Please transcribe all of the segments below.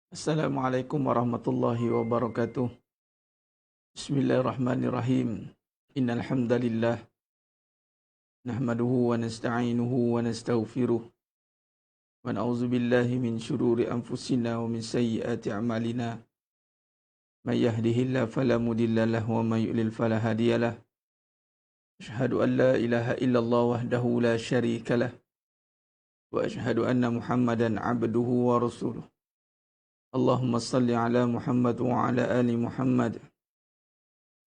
Assalamualaikum warahmatullahi wabarakatuh. Bismillahirrahmanirrahim. Innal hamdalillah nahmaduhu wa nasta'inuhu wa nastaghfiruh wa na'udzu billahi min shururi anfusina wa min sayyiati a'malina. May yahdihillahu fala mudilla lahu wa may yudlil fala hadiyalah. Asyhadu an la ilaha illallah wahdahu la syarika lah wa asyhadu anna Muhammadan 'abduhu wa rasuluh. Allahumma salli ala Muhammad wa ala ali Muhammad.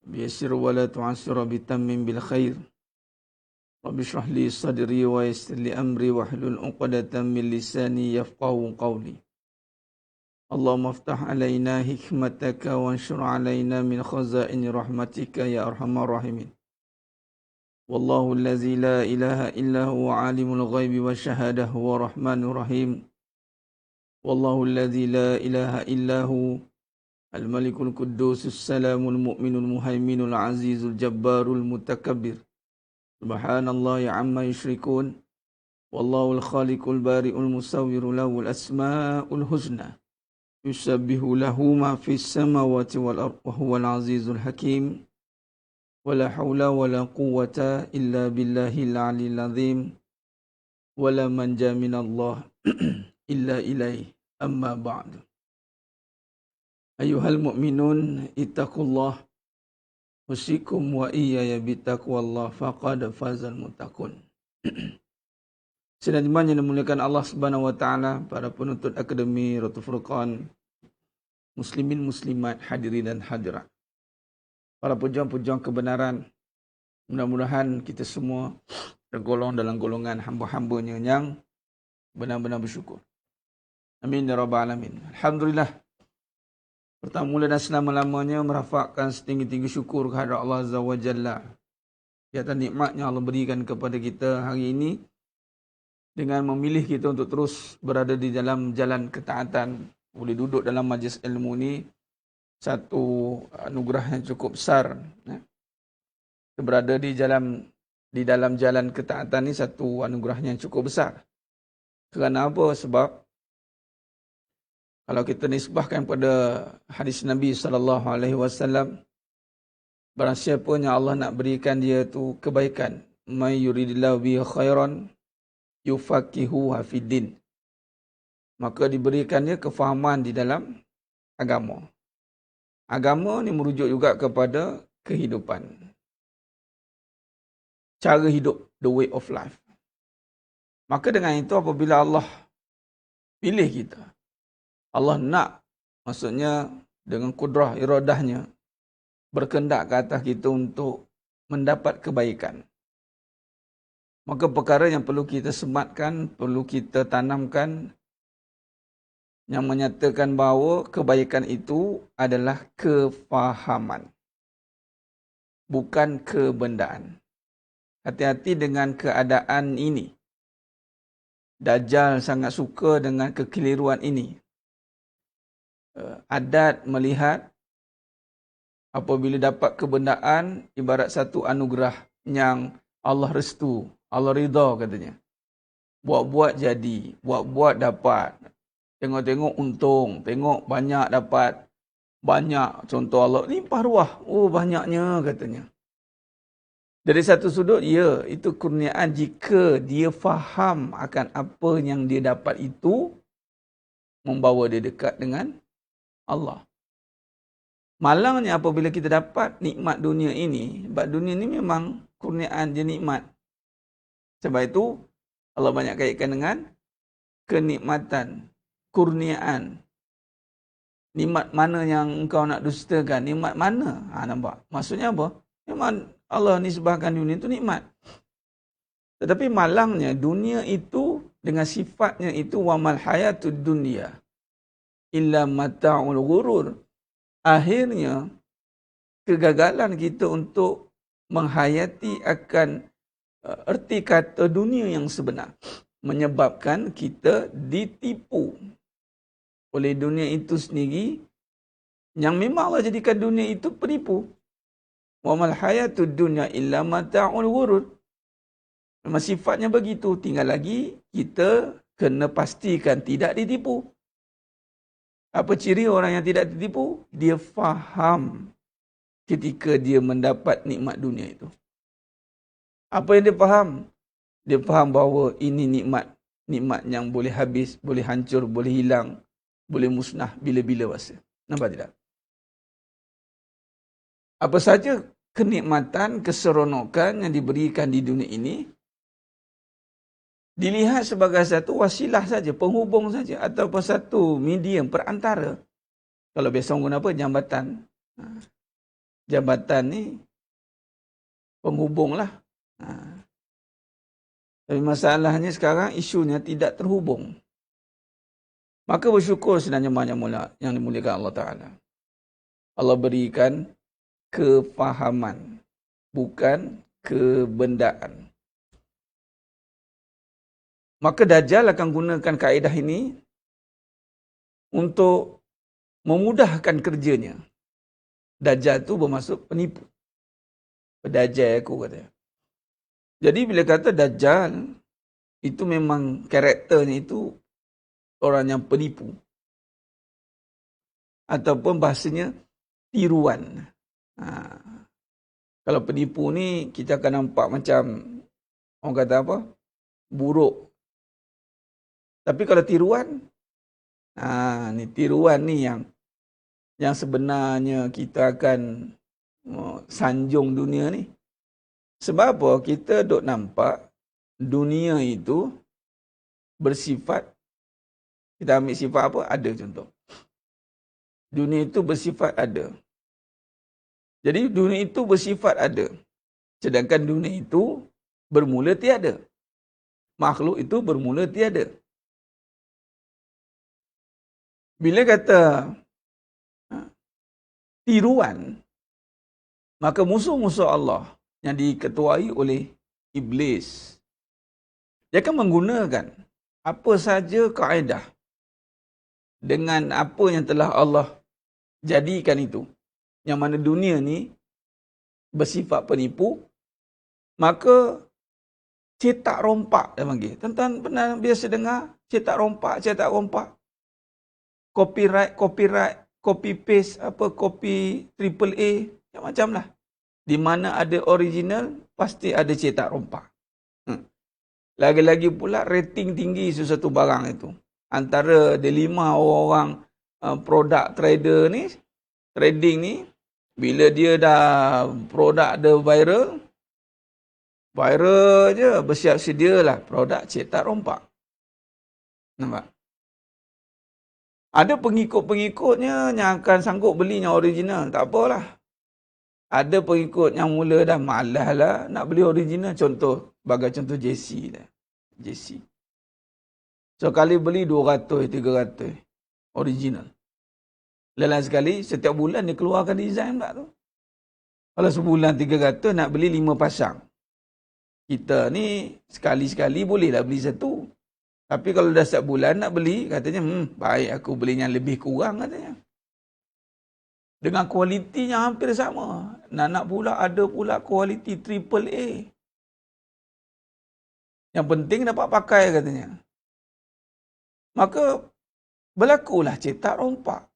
Biyassir wa la tu'assir bitammim bil khair. Rabbi shrah li sadri wa yassir li amri wahlul 'uqdatam min lisani yafqahu qawli. Allahumma iftah alaina hikmataka wa anshur alaina min khazaini rahmatika ya arhamar rahimin. Wallahu allazi la ilaha illa huwa alimul ghaibi wasyahadah wa rahmanur rahim. Wallahu allazi la ilaha illa hu Al-Malikul Quddus As-Salamul Mu'minul Muhaiminul Azizul Jabbarul Mutakabbir. Subhanallah ya amma yushrikun. Wallahul Khaliqul Bari'ul Musawwiru lahul asma'ul husna. Yusabbihu lahu ma fis samawati wal ardh wa huwal azizul hakim. Wala hawla wala quwwata illa billahil aliyyil azim. Wala manja minallah illa ilaih. Amma ba'du. Ayuhal mu'minun ittaqullah usikum wa iyaya bitaqwallah faqad fazal muttaqun. Sedang yang dimuliakan Allah Subhanahu wa taala, para penuntut Akademi Rotul Furqan, muslimin muslimat, hadirin dan hadirat. Para pejuang-pejuang kebenaran, mudah-mudahan kita semua tergolong dalam golongan hamba-hambanya yang benar-benar bersyukur. Amin ya rabbal alamin. Alhamdulillah. Pertama dan selama-lamanya merafakkan setinggi-tinggi syukur kehadrat Allah Azza wa Jalla di atas nikmatnya Allah berikan kepada kita hari ini dengan memilih kita untuk terus berada di dalam jalan ketaatan. Boleh duduk dalam majlis ilmu ini satu anugerah yang cukup besar. Kita berada di dalam jalan ketaatan ini satu anugerah yang cukup besar. Kerana apa? Sebab kalau kita nisbahkan pada hadis Nabi SAW, barang siapa yang Allah nak berikan dia tu kebaikan, may yuridillahu bihi khairan yufaqihuhu fiddin, maka diberikan dia kefahaman di dalam agama. Agama ni merujuk juga kepada kehidupan, cara hidup, the way of life. Maka dengan itu apabila Allah pilih kita, Allah nak, maksudnya dengan kudrah iradahnya, berkendak ke atas kita untuk mendapat kebaikan. Maka perkara yang perlu kita sematkan, perlu kita tanamkan, yang menyatakan bahawa kebaikan itu adalah kefahaman, bukan kebendaan. Hati-hati dengan keadaan ini. Dajjal sangat suka dengan kekeliruan ini. Adat melihat apabila dapat kebendaan ibarat satu anugerah yang Allah restu, Allah ridha katanya. Buat-buat jadi, buat-buat dapat. Tengok-tengok untung, tengok banyak dapat. Banyak, contoh Allah, limpah ruah. Oh banyaknya katanya. Dari satu sudut, ya, itu kurniaan jika dia faham akan apa yang dia dapat itu, membawa dia dekat dengan Allah. Malangnya apabila kita dapat nikmat dunia ini, sebab dunia ini memang kurniaan dia nikmat. Sebab itu Allah banyak kaitkan dengan kenikmatan, kurniaan. Nikmat mana yang engkau nak dustakan? Nikmat mana? Nampak? Maksudnya apa? Memang Allah nisbahkan dunia itu nikmat. Tetapi malangnya dunia itu dengan sifatnya itu wamal hayatud dunya illa mata'ul ghurur. Akhirnya kegagalan kita untuk menghayati akan erti kata dunia yang sebenar menyebabkan kita ditipu oleh dunia itu sendiri, yang memang Allah jadikan dunia itu penipu. Wa mal hayatud dunya illa mata'ul ghurur. Memang sifatnya begitu. Tinggal lagi kita kena pastikan tidak ditipu. Apa ciri orang yang tidak tertipu? Dia faham ketika dia mendapat nikmat dunia itu. Apa yang dia faham? Dia faham bahawa ini nikmat. Nikmat yang boleh habis, boleh hancur, boleh hilang, boleh musnah bila-bila masa. Nampak tidak? Apa saja kenikmatan, keseronokan yang diberikan di dunia ini, dilihat sebagai satu wasilah saja, penghubung saja, atau satu medium, perantara. Kalau biasa orang guna apa? Jambatan. Jambatan ni penghubung lah. Tapi masalahnya sekarang isunya tidak terhubung. Maka bersyukur sebenarnya yang dimuliakan Allah Ta'ala. Allah berikan kefahaman, bukan kebendaan. Maka Dajjal akan gunakan kaedah ini untuk memudahkan kerjanya. Dajjal tu bermaksud penipu. Pedajjal aku kata. Jadi bila kata Dajjal, itu memang karakternya itu orang yang penipu. Ataupun bahasanya tiruan. Kalau penipu ni kita akan nampak macam orang kata apa? Buruk. Tapi kalau tiruan, ni tiruan ni yang sebenarnya kita akan sanjung dunia ni. Sebab apa? Kita duk nampak dunia itu bersifat, kita ambil sifat apa? Ada contoh. Dunia itu bersifat ada. Jadi dunia itu bersifat ada. Sedangkan dunia itu bermula tiada. Makhluk itu bermula tiada. Bila kata tiruan, maka musuh-musuh Allah yang diketuai oleh Iblis, dia akan menggunakan apa saja kaedah dengan apa yang telah Allah jadikan itu. Yang mana dunia ni bersifat penipu, maka cetak rompak dia panggil. Tuan-tuan pernah biasa dengar cetak rompak. Copyright, copy paste, copy AAA, macam-macam lah. Di mana ada original, pasti ada cetak rompak. Lagi-lagi pula rating tinggi sesuatu barang itu. Antara ada 5 orang produk trader ni, trading ni, bila dia dah produk ada viral je, bersiap sedialah produk cetak rompak. Nampak? Ada pengikut-pengikutnya yang akan sanggup beli yang original. Tak apalah. Ada pengikut yang mula dah malas lah nak beli original. Contoh, bagai contoh JC lah. JC. So, kali beli 200, 300 original. Lain sekali, setiap bulan dia keluarkan design pula tu. Kalau sebulan 300, nak beli 5 pasang. Kita ni sekali-sekali bolehlah beli satu. Tapi kalau dah setiap bulan nak beli, katanya, baik aku beli yang lebih kurang katanya. Dengan kualiti yang hampir sama. Nak pula ada pula kualiti AAA. Yang penting dapat pakai katanya. Maka berlakulah cetak rompak.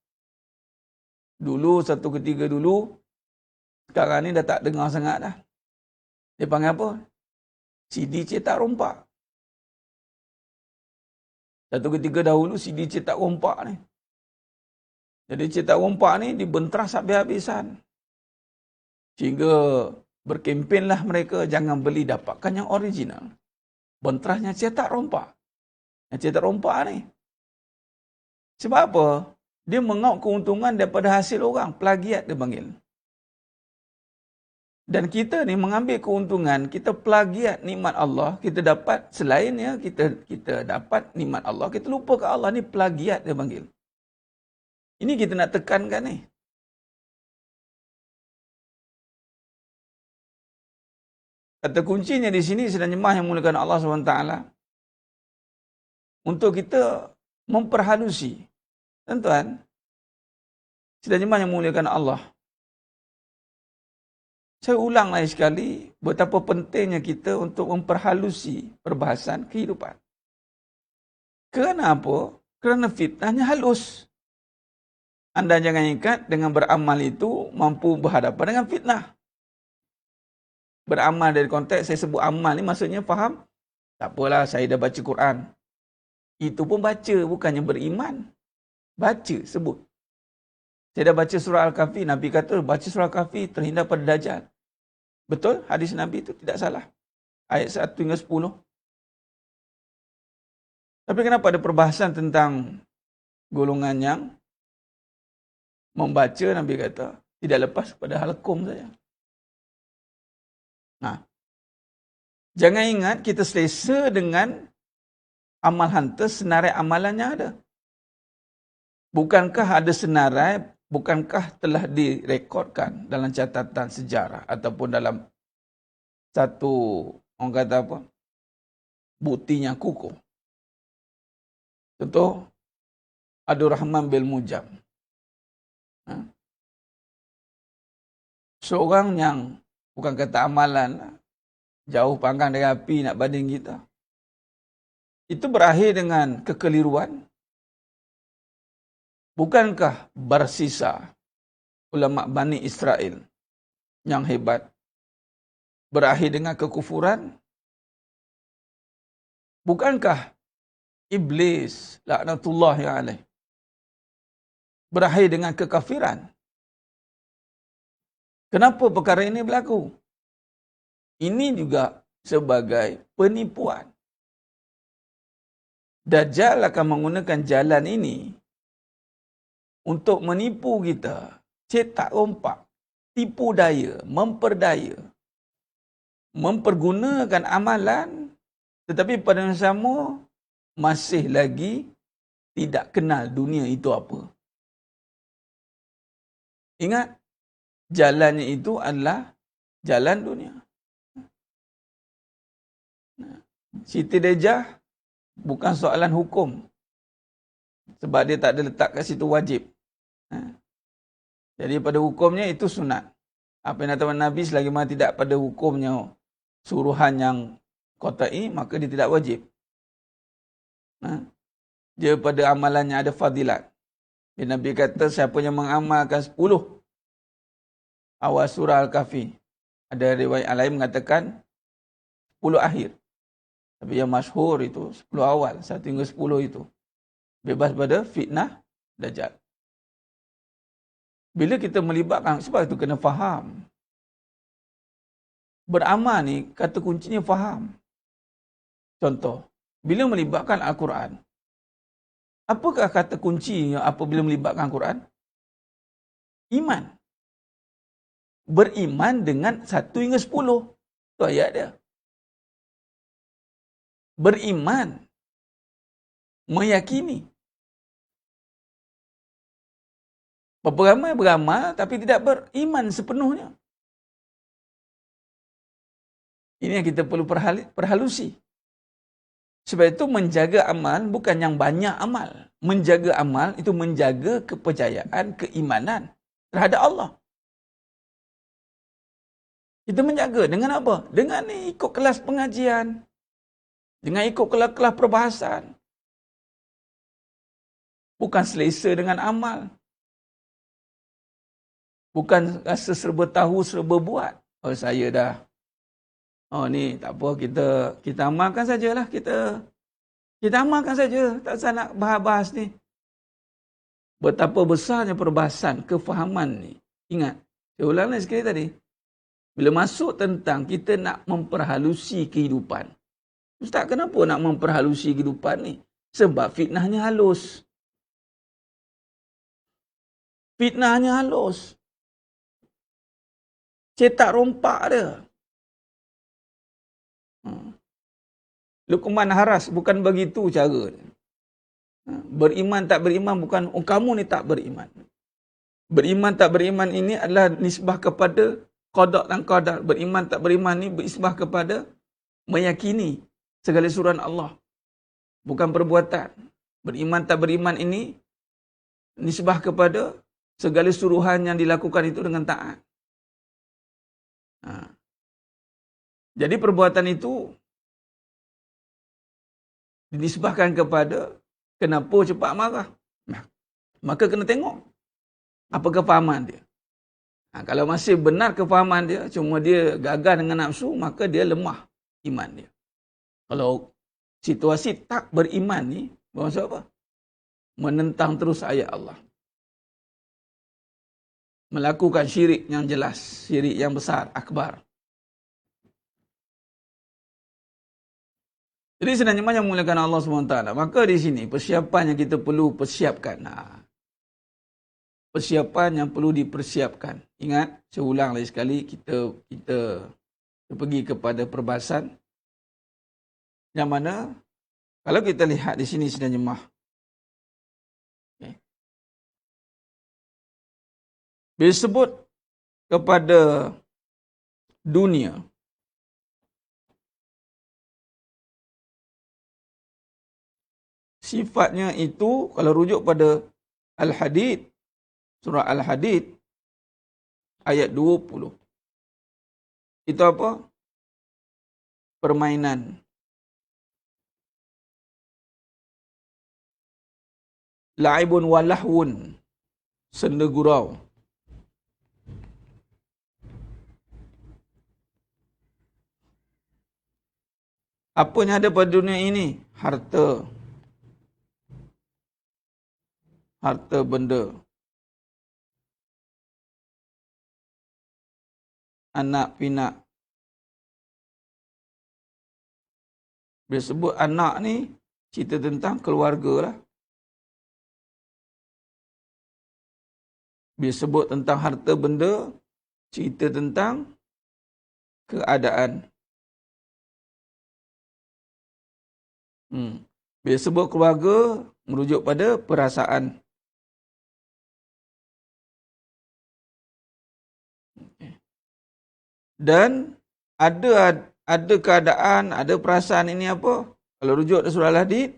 Dulu, satu ketika dulu, sekarang ni dah tak dengar sangat dah. Dia panggil apa? CD cetak rompak. Satu ketika dahulu CD cetak rompak ni. Jadi cetak rompak ni dibentras habis-habisan. Sehingga berkempenlah mereka jangan beli, dapatkan yang original. Bentrasnya cetak rompak. Yang cetak rompak ni. Sebab apa? Dia mengaut keuntungan daripada hasil orang. Plagiat dia panggil. Dan kita ni mengambil keuntungan, kita plagiat nikmat Allah, kita dapat selainnya, kita dapat nikmat Allah, kita lupa ke Allah, ni plagiat dia panggil. Ini kita nak tekankan ni. Kata kuncinya di sini sedang jemaah yang mulakan Allah SWT untuk kita memperhalusi. Tuan-tuan, sedang jemaah yang mulakan Allah. Saya ulang lagi sekali betapa pentingnya kita untuk memperhalusi perbahasan kehidupan. Kerana apa? Kerana fitnahnya halus. Anda jangan ingat dengan beramal itu mampu berhadapan dengan fitnah. Beramal dari konteks saya sebut amal ni maksudnya faham? Tak apalah, saya dah baca Quran. Itu pun baca, bukannya beriman. Baca, sebut. Saya dah baca surah Al-Kahfi, Nabi kata baca surah Al-Kahfi terhindar pada Dajjal. Betul? Hadis Nabi itu tidak salah. Ayat 1 hingga 10. Tapi kenapa ada perbahasan tentang golongan yang membaca, Nabi kata, tidak lepas pada halqum saja. Nah, jangan ingat kita selesa dengan amal hantar senarai amalan yang ada. Bukankah ada senarai, bukankah telah direkodkan dalam catatan sejarah ataupun dalam satu, orang kata apa, buktinya kukuh. Contoh, Abdul Rahman bin Mujam. Seorang yang bukan kata amalan, jauh panggang dari api nak banding kita. Itu berakhir dengan kekeliruan. Bukankah Barsisa, ulama Bani Israel yang hebat, berakhir dengan kekufuran? Bukankah Iblis, laknatullahi alaih, berakhir dengan kekafiran? Kenapa perkara ini berlaku? Ini juga sebagai penipuan. Dajjal akan menggunakan jalan ini untuk menipu kita, cetak rompak, tipu daya, memperdaya, mempergunakan amalan, tetapi pada masa sama masih lagi tidak kenal dunia itu apa. Ingat, jalannya itu adalah jalan dunia. Siti Dajjal bukan soalan hukum, sebab dia tak ada letak kat situ wajib. Jadi pada hukumnya itu sunat. Apa yang datang Nabi selagi mana tidak pada hukumnya suruhan yang qat'i, maka dia tidak wajib. Dia pada amalannya ada fadilat. Dia Nabi kata siapa yang mengamalkan 10 awal surah Al-Kahfi. Ada riwayat lain mengatakan 10 akhir. Tapi yang masyhur itu 10 awal, 1 hingga 10 itu. Bebas pada fitnah Dajjal. Bila kita melibatkan, sebab itu kena faham. Beramal ni, kata kuncinya faham. Contoh, bila melibatkan Al-Quran, apakah kata kuncinya apabila melibatkan Al-Quran? Iman. Beriman dengan 1 hingga 10. Itu ayat dia. Beriman. Meyakini. Berapa ramai beramal tapi tidak beriman sepenuhnya. Ini yang kita perlu perhalusi. Sebab itu menjaga amal bukan yang banyak amal. Menjaga amal itu menjaga kepercayaan, keimanan terhadap Allah. Kita menjaga dengan apa? Dengan ikut kelas pengajian. Dengan ikut kelas perbahasan. Bukan selesa dengan amal. Bukan rasa serba tahu, serba buat. Oh, saya dah. Oh, ni tak apa, kita amalkan sajalah. Kita amalkan saja. Tak usah nak bahas-bahas ni. Betapa besarnya perbahasan, kefahaman ni. Ingat, saya ulang lagi sekali tadi. Bila masuk tentang kita nak memperhalusi kehidupan. Ustaz, kenapa nak memperhalusi kehidupan ni? Sebab fitnahnya halus. Fitnahnya halus. Cetak rompak dia. Luqman Haras bukan begitu cara dia. Beriman tak beriman bukan, oh kamu ni tak beriman. Beriman tak beriman ini adalah nisbah kepada qada dan qadar. Beriman tak beriman ni berisbah kepada meyakini segala suruhan Allah. Bukan perbuatan. Beriman tak beriman ini nisbah kepada segala suruhan yang dilakukan itu dengan taat. Jadi perbuatan itu dinisbahkan kepada kenapa cepat marah. Maka kena tengok. Apa kefahaman dia? Kalau masih benar kefahaman dia, cuma dia gagal dengan nafsu, maka dia lemah iman dia. Kalau situasi tak beriman ni, bermaksud apa? Menentang terus ayat Allah. Melakukan syirik yang jelas, syirik yang besar, akbar. Jadi sebenarnya yang mulakan Allah SWT. Maka di sini persiapan yang kita perlu persiapkan. Persiapan yang perlu dipersiapkan. Ingat, saya ulang lagi sekali, kita pergi kepada perbahasan. Yang mana, kalau kita lihat di sini sedang jemaah. Okay. Bila sebut kepada dunia, sifatnya itu, kalau rujuk pada Al-Hadid, surah Al-Hadid, ayat 20. Itu apa? Permainan. La'ibun walahwun. Senda gurau. Apa yang ada pada dunia ini? Harta. Harta benda. Anak pinak. Bila sebut anak ni, cerita tentang keluarga lah. Bila sebut tentang harta benda, cerita tentang keadaan. Bila sebut keluarga, merujuk pada perasaan. Dan ada keadaan, ada perasaan ini apa? Kalau rujuk dari surah Al-Hadid,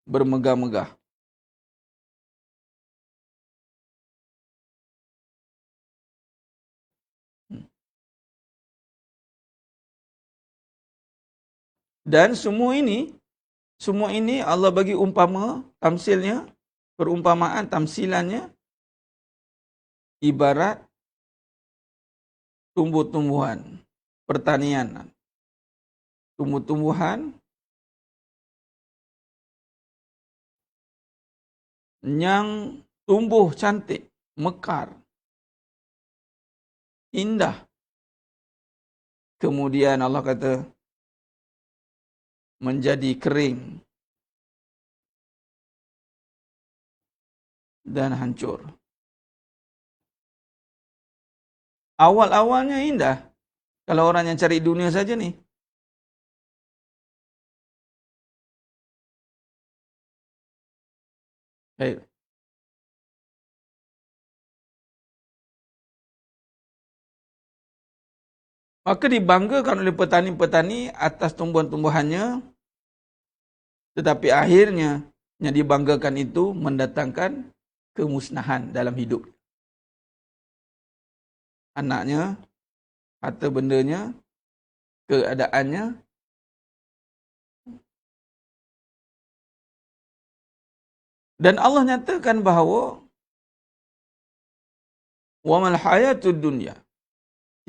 bermegah-megah. Dan semua ini Allah bagi umpama, tamsilnya, perumpamaan, tamsilannya, ibarat tumbuh-tumbuhan, pertanian. Tumbuh-tumbuhan yang tumbuh cantik, mekar, indah. Kemudian Allah kata, menjadi kering dan hancur. Awal-awalnya indah. Kalau orang yang cari dunia saja ni. Baik. Maka dibanggakan oleh petani-petani atas tumbuhan-tumbuhannya. Tetapi akhirnya yang dibanggakan itu mendatangkan kemusnahan dalam hidup. Anaknya, harta bendanya, keadaannya. Dan Allah nyatakan bahawa wa mal hayatud dunya,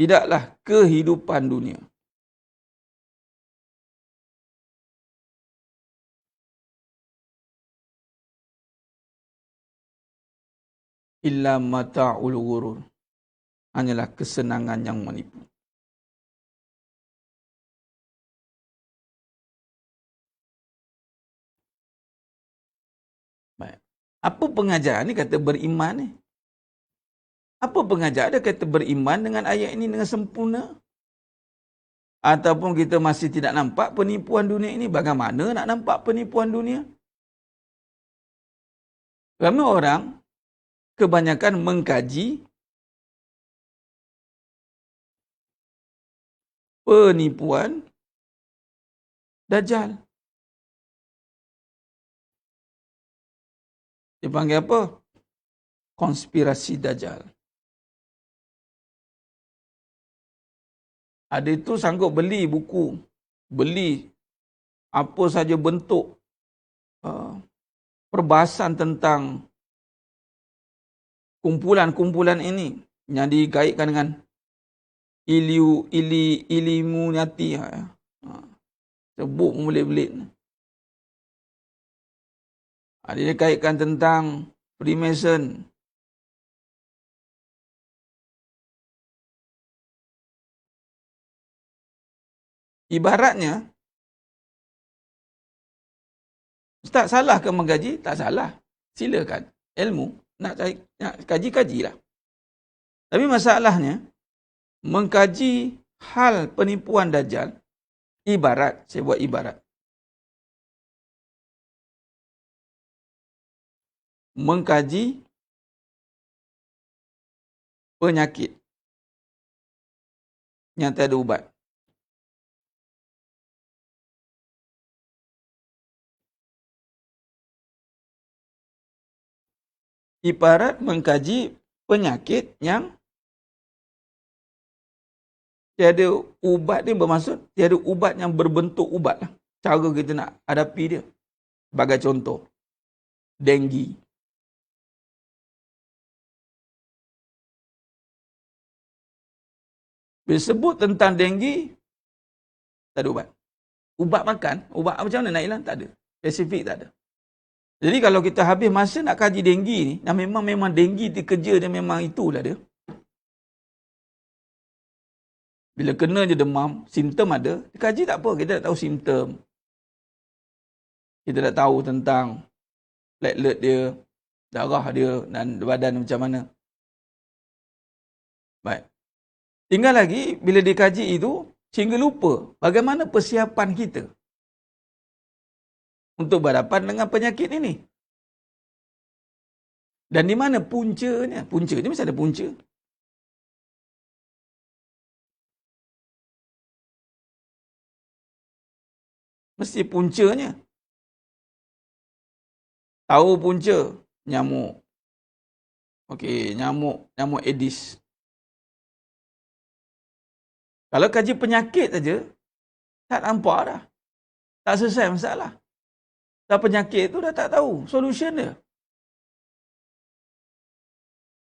tidaklah kehidupan dunia illa mata'ul ghurur, hanyalah kesenangan yang menipu. Baik. Apa pengajaran ni kata beriman ni? Apa pengajaran dia kata beriman dengan ayat ini dengan sempurna? Ataupun kita masih tidak nampak penipuan dunia ini? Bagaimana nak nampak penipuan dunia? Ramai orang kebanyakan mengkaji penipuan Dajjal. Dia panggil apa? Konspirasi Dajjal. Ada itu sanggup beli buku, beli apa saja bentuk perbahasan tentang kumpulan-kumpulan ini yang dikaitkan dengan Illuminati. Sebut belit-belit. Dia dikaitkan tentang Freemason. Ibaratnya, Ustaz, salah ke mengkaji? Tak salah. Silakan. Ilmu. Nak kaji-kajilah. Tapi masalahnya, mengkaji hal penipuan Dajjal, ibarat, saya buat ibarat. Mengkaji penyakit yang tiada ubat. Ibarat mengkaji penyakit yang tiada ubat, dia bermaksud tiada ubat yang berbentuk ubat lah. Cara kita nak hadapi dia. Sebagai contoh, denggi. Bila sebut tentang denggi, tak ada ubat. Ubat makan, ubat macam mana nak hilang? Tak ada. Spesifik tak ada. Jadi kalau kita habis masa nak kaji denggi ni, yang memang denggi dia kerja dia memang itulah dia. Bila kena je demam, simptom ada, kaji tak apa, kita tak tahu simptom. Kita tak tahu tentang platelet dia, darah dia dan badan macam mana. Baik. Tinggal lagi, bila dikaji itu, sehingga lupa bagaimana persiapan kita untuk berhadapan dengan penyakit ini. Dan di mana puncanya? Puncanya mesti ada punca. Mesti puncanya. Tahu punca? Nyamuk. Okey, nyamuk Aedes. Kalau kaji penyakit saja, tak nampak dah. Tak selesai masalah. Dan penyakit itu dah tak tahu solution dia.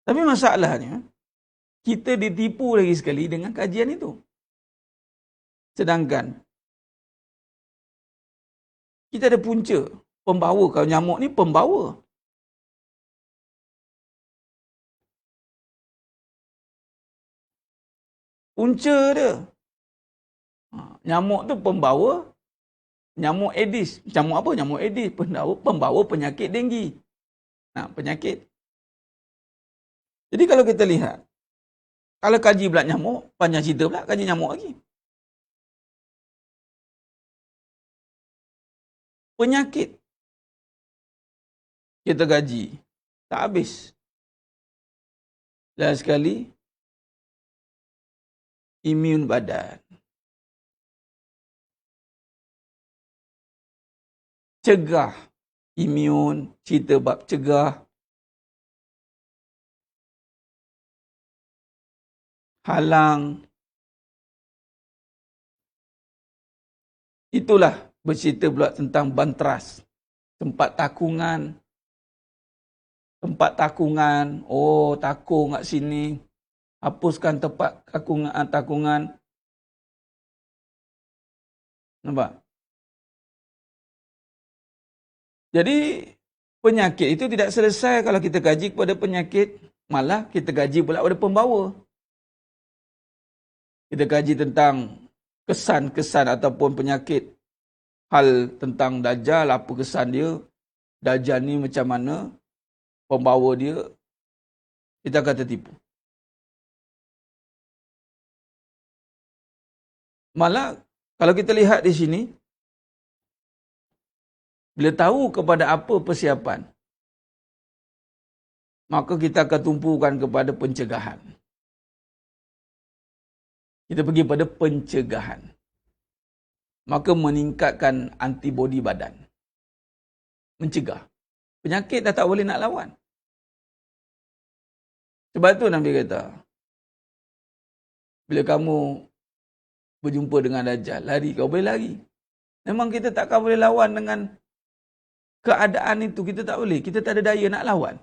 Tapi masalahnya, kita ditipu lagi sekali dengan kajian itu. Sedangkan, kita ada punca. Pembawa. Kalau nyamuk ni pembawa. Punca dia. Nyamuk tu pembawa. Nyamuk Aedes. Nyamuk apa? Nyamuk Aedes. Pembawa penyakit denggi. Penyakit. Jadi kalau kita lihat, kalau kaji pula nyamuk, panjang cerita pula kaji nyamuk lagi. Penyakit. Kita gaji. Tak habis. Dan sekali, imun badan. Cegah. Imun, cerita bab cegah. Halang. Itulah bercerita pula tentang bantras. Tempat takungan. Tempat takungan. Oh, takung kat sini. Hapuskan tempat takungan. Nampak? Jadi, penyakit itu tidak selesai kalau kita gaji kepada penyakit. Malah kita gaji pula kepada pembawa. Kita gaji tentang kesan-kesan ataupun penyakit. Hal tentang Dajjal, apa kesan dia. Dajjal ni macam mana. Pembawa dia. Kita akan tertipu. Malah, kalau kita lihat di sini, bila tahu kepada apa persiapan, maka kita akan tumpukan kepada pencegahan. Kita pergi pada pencegahan. Maka meningkatkan antibodi badan. Mencegah. Penyakit dah tak boleh nak lawan. Sebab tu Nabi kata, bila kamu berjumpa dengan Dajjal, lari, kau boleh lari. Memang kita takkan boleh lawan dengan keadaan itu. Kita tak boleh. Kita tak ada daya nak lawan.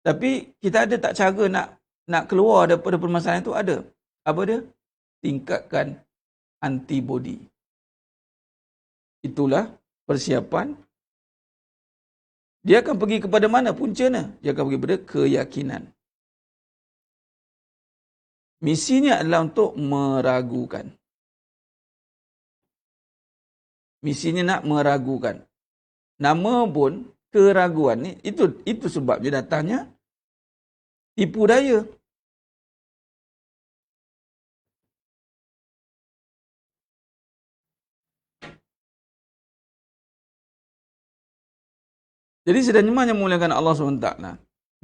Tapi kita ada tak cara nak keluar daripada permasalahan itu? Ada. Apa dia? Tingkatkan antibody. Itulah persiapan. Dia akan pergi kepada mana puncanya? Dia akan pergi kepada keyakinan. Misinya adalah untuk meragukan. Misinya nak meragukan. Nama pun keraguan ni, itu sebab dia datangnya tipu daya. Jadi sedang yang memuliakan Allah SWT.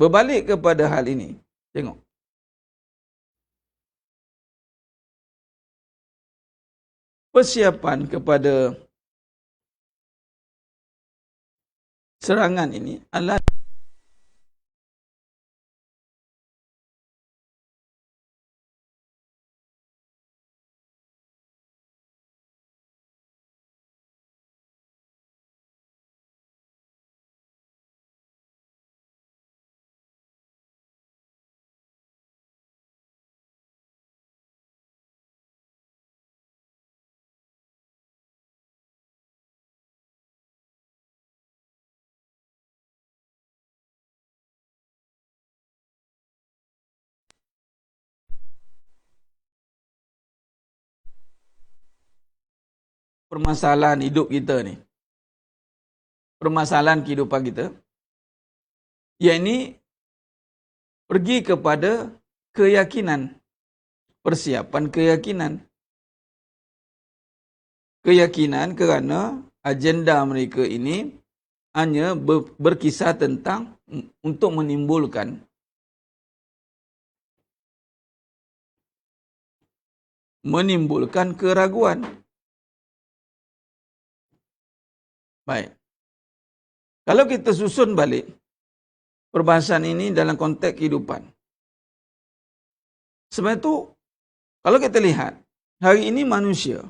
Berbalik kepada hal ini. Tengok. Persiapan kepada serangan ini adalah permasalahan hidup kita ni. Permasalahan kehidupan kita. Yang ini pergi kepada keyakinan. Persiapan keyakinan. Keyakinan kerana agenda mereka ini hanya berkisar tentang untuk menimbulkan keraguan. Baik. Kalau kita susun balik perbahasan ini dalam konteks kehidupan. Sebab itu, kalau kita lihat, hari ini manusia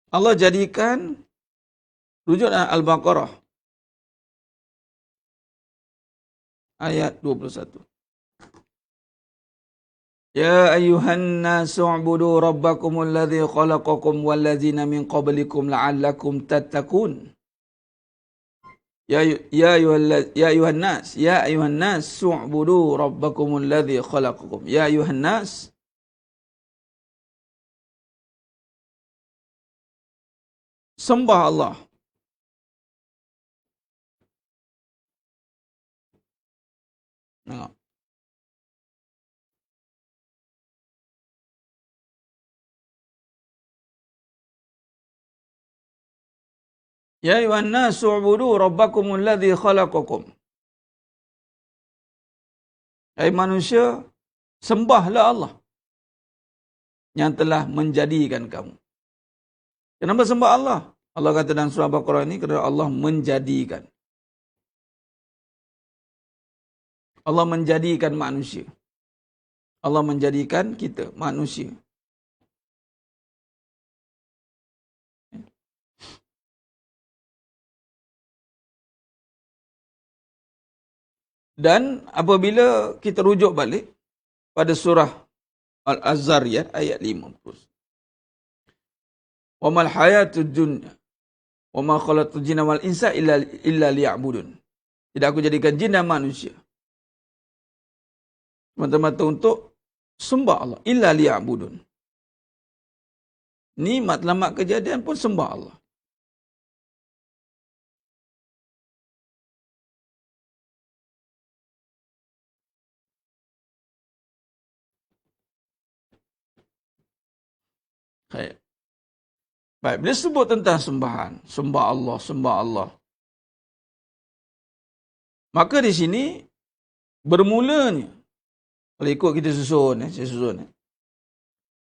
Allah jadikan rujuk Al-Baqarah ayat 21. Ya ayuhan nasu ubudu rabbakumul ladzi khalaqakum wal ladzina min qablikum la'allakum tattaqun. Ya ayuhan nas su'budu rabbakumul ladzi khalaqakum. Ya ayuhan nas, sembah Allah. Tengok. Ya ayuhan nas su'budu rabbakumul ladzi khalaqakum. Hai manusia, sembahlah Allah yang telah menjadikan kamu. Kenapa sembah Allah? Allah kata dalam surah Al-Baqarah ini kerana Allah menjadikan. Allah menjadikan manusia. Allah menjadikan kita manusia. Dan apabila kita rujuk balik pada surah Al-Zariyat ayat 50. Wa mal hayatud dunya wa ma khalaqtul jinna wal insa illa liya'budun. Tidak aku jadikan jin dan manusia semata-mata untuk sembah Allah, illa liya'budun. Ni matlamat kejadian pun sembah Allah. Baik. Baik, bila sebut tentang sembahan, sembah Allah. Maka di sini bermulanya, kalau ikut kita saya susun.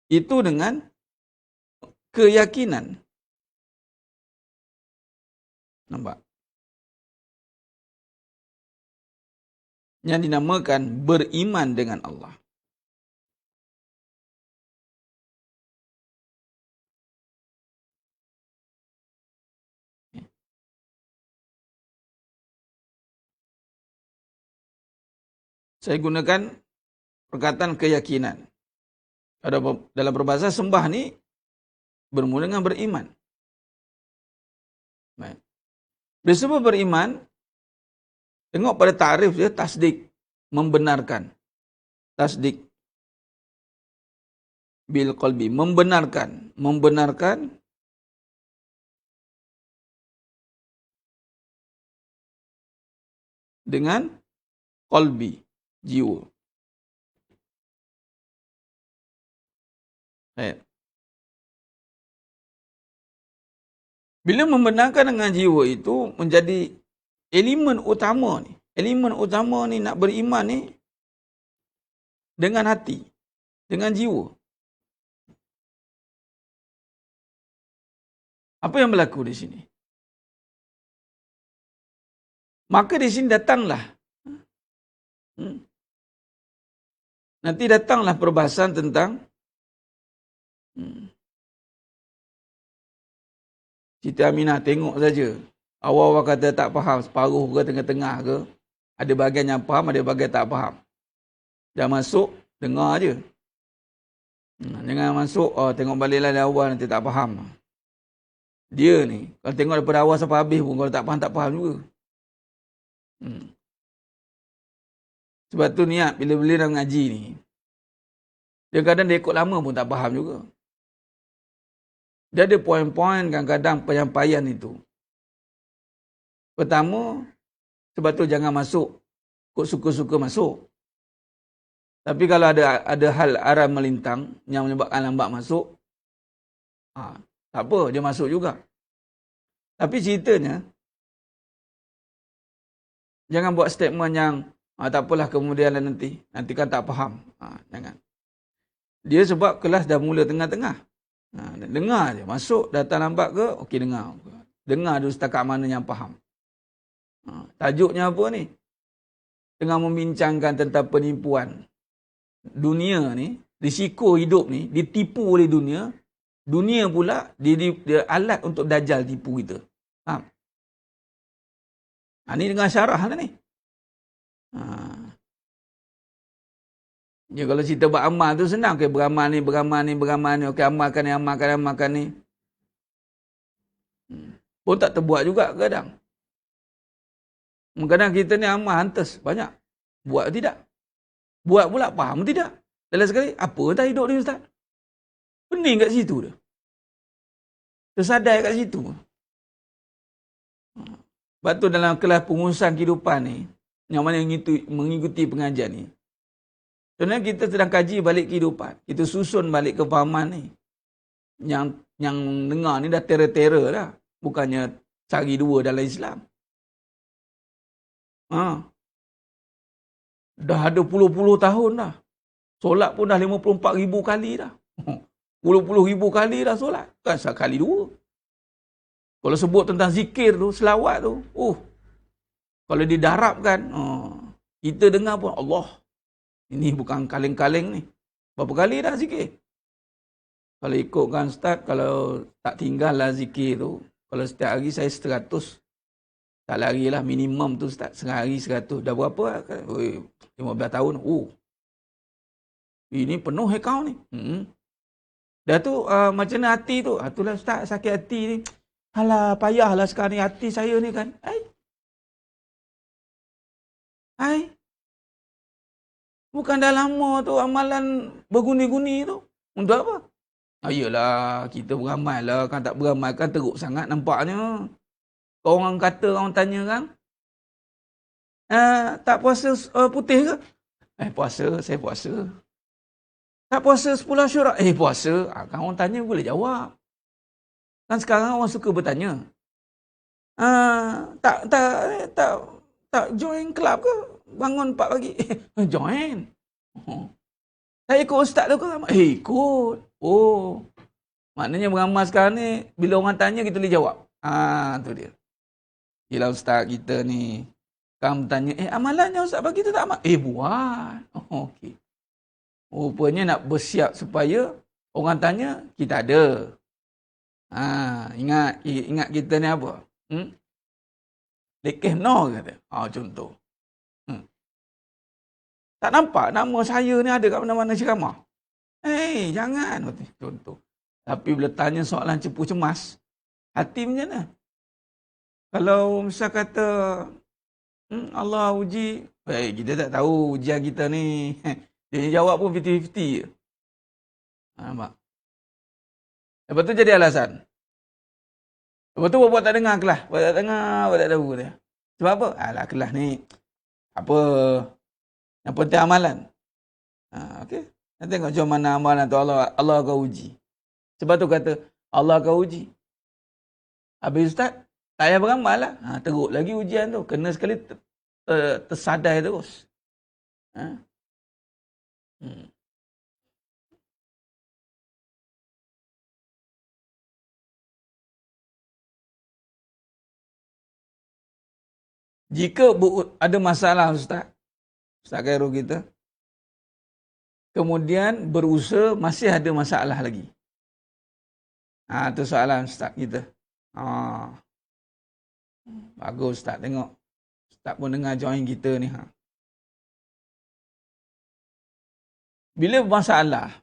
Itu dengan keyakinan. Nampak? Yang dinamakan beriman dengan Allah. Saya gunakan perkataan keyakinan. Dalam peribahasa sembah ni bermula dengan beriman. Baik. Bila semua beriman, tengok pada tarif dia, tasdik, membenarkan. Tasdik bil qalbi, membenarkan. Membenarkan dengan qalbi, jiwa. Baik. Bila membenarkan dengan jiwa itu menjadi elemen utama ni. Elemen utama ni nak beriman ni dengan hati, dengan jiwa. Apa yang berlaku di sini? Maka di sini datanglah. Nanti datanglah perbahasan tentang Siti Aminah tengok saja. Awal-awal kata tak faham, separuh ke tengah-tengah ke. Ada bahagian yang faham, ada bahagian tak faham. Dah masuk, dengar je. Jangan masuk, tengok baliklah dari awal nanti tak faham. Dia ni, kalau tengok daripada awal sampai habis pun, kalau tak faham juga. Sebab tu niat, bila-bila nak mengaji ni, dia kadang dia ikut lama pun tak faham juga. Dia ada poin-poin kadang-kadang penyampaian itu. Pertama, sebab tu jangan masuk, kok suka-suka masuk. Tapi kalau ada hal arah melintang yang menyebabkan lambat masuk, tak apa, dia masuk juga. Tapi ceritanya, jangan buat statement yang, tak apalah kemudian nanti kan tak faham. Jangan. Dia sebab kelas dah mula tengah-tengah. Dengar je, masuk, datang lambat ke, okey dengar. Dengar dulu setakat mana yang faham. Tajuknya apa ni? Tengah membincangkan tentang penipuan. Dunia ni, risiko hidup ni, ditipu oleh dunia. Dunia pula, dia alat untuk dajal tipu kita. Faham? Ni dengan syarah lah ni. Ya kalau cerita beramal tu senang. Okay, beramal ni. Okay, amalkan ni. Pun tak terbuat juga kadang. Kadang kita ni amal hantas banyak. Buat tidak. Buat pula faham tidak. Dalam sekali, apa tak hidup ni Ustaz? Pening kat situ dah. Tersadai kat situ. Sebab tu dalam kelas pengurusan kehidupan ni, yang mana mengikuti pengajian ni, sebenarnya kita sedang kaji balik kehidupan. Kita susun balik kefahaman ni. Yang dengar ni dah terror-terror dah. Bukannya cari dua dalam Islam. Dah ada puluh-puluh tahun dah. Solat pun dah 54,000 kali dah. Puluh-puluh ribu kali dah solat. Kan sekali dua. Kalau sebut tentang zikir tu, selawat tu, kalau didarabkan, kita dengar pun, Allah, ini bukan kaleng-kaleng ni. Berapa kali dah zikir? Kalau ikutkan Ustaz, kalau tak tinggal lah zikir tu, kalau setiap hari saya 100, tak lari lah minimum tu Ustaz, sehari 100. Dah berapa? 15 tahun. Ini penuh akaun ni. Dah tu macam mana hati tu? Itulah Ustaz, sakit hati ni. Alah, payahlah sekarang ni hati saya ni kan. Bukan dah lama tu amalan berguni-guni tu. Untuk apa? Yelah, kita beramal lah. Kan tak beramal kan teruk sangat nampaknya. Orang kata, orang tanya kan. Tak puasa putih ke? Puasa, saya puasa. Tak puasa 10 Asyura? Puasa. Kan orang tanya boleh jawab. Kan sekarang orang suka bertanya. Tak join club ke? Bangun 4 pagi. Join. Saya ikut ustaz tu ke? Ikut. Maknanya beramal sekarang ni, bila orang tanya kita boleh jawab. Tu dia. Yelah ustaz kita ni. Kamu tanya, amalannya ustaz bagi tu tak amal? Buat. Okey. Rupanya nak bersiap supaya orang tanya, kita ada. Ingat kita ni apa? Lekeh no kata. Contoh. Tak nampak nama saya ni ada kat mana-mana ceramah. Jangan. Contoh. Tapi bila tanya soalan cepu cemas, hati macam mana? Kalau misal kata, Allah uji, kita tak tahu ujian kita ni. Dia jawab pun 50-50 je. Nampak? Lepas tu jadi alasan. Lepas tu buat tak dengar kelas. Buat tak dengar, buat tak tahu. Sebab apa? Alah, kelas ni, apa, yang penting amalan. Okay? Nanti tengok macam mana amalan tu Allah akan uji. Sebab tu kata, Allah akan uji. Habis Ustaz, tak payah beramal lah. Teruk lagi ujian tu. Kena sekali tersadai terus. Jika ada masalah Ustaz Khairul kita, kemudian berusaha masih ada masalah lagi. Itu soalan Ustaz kita. Bagus Ustaz, tengok. Ustaz pun dengar join kita ni. Bila bermasalah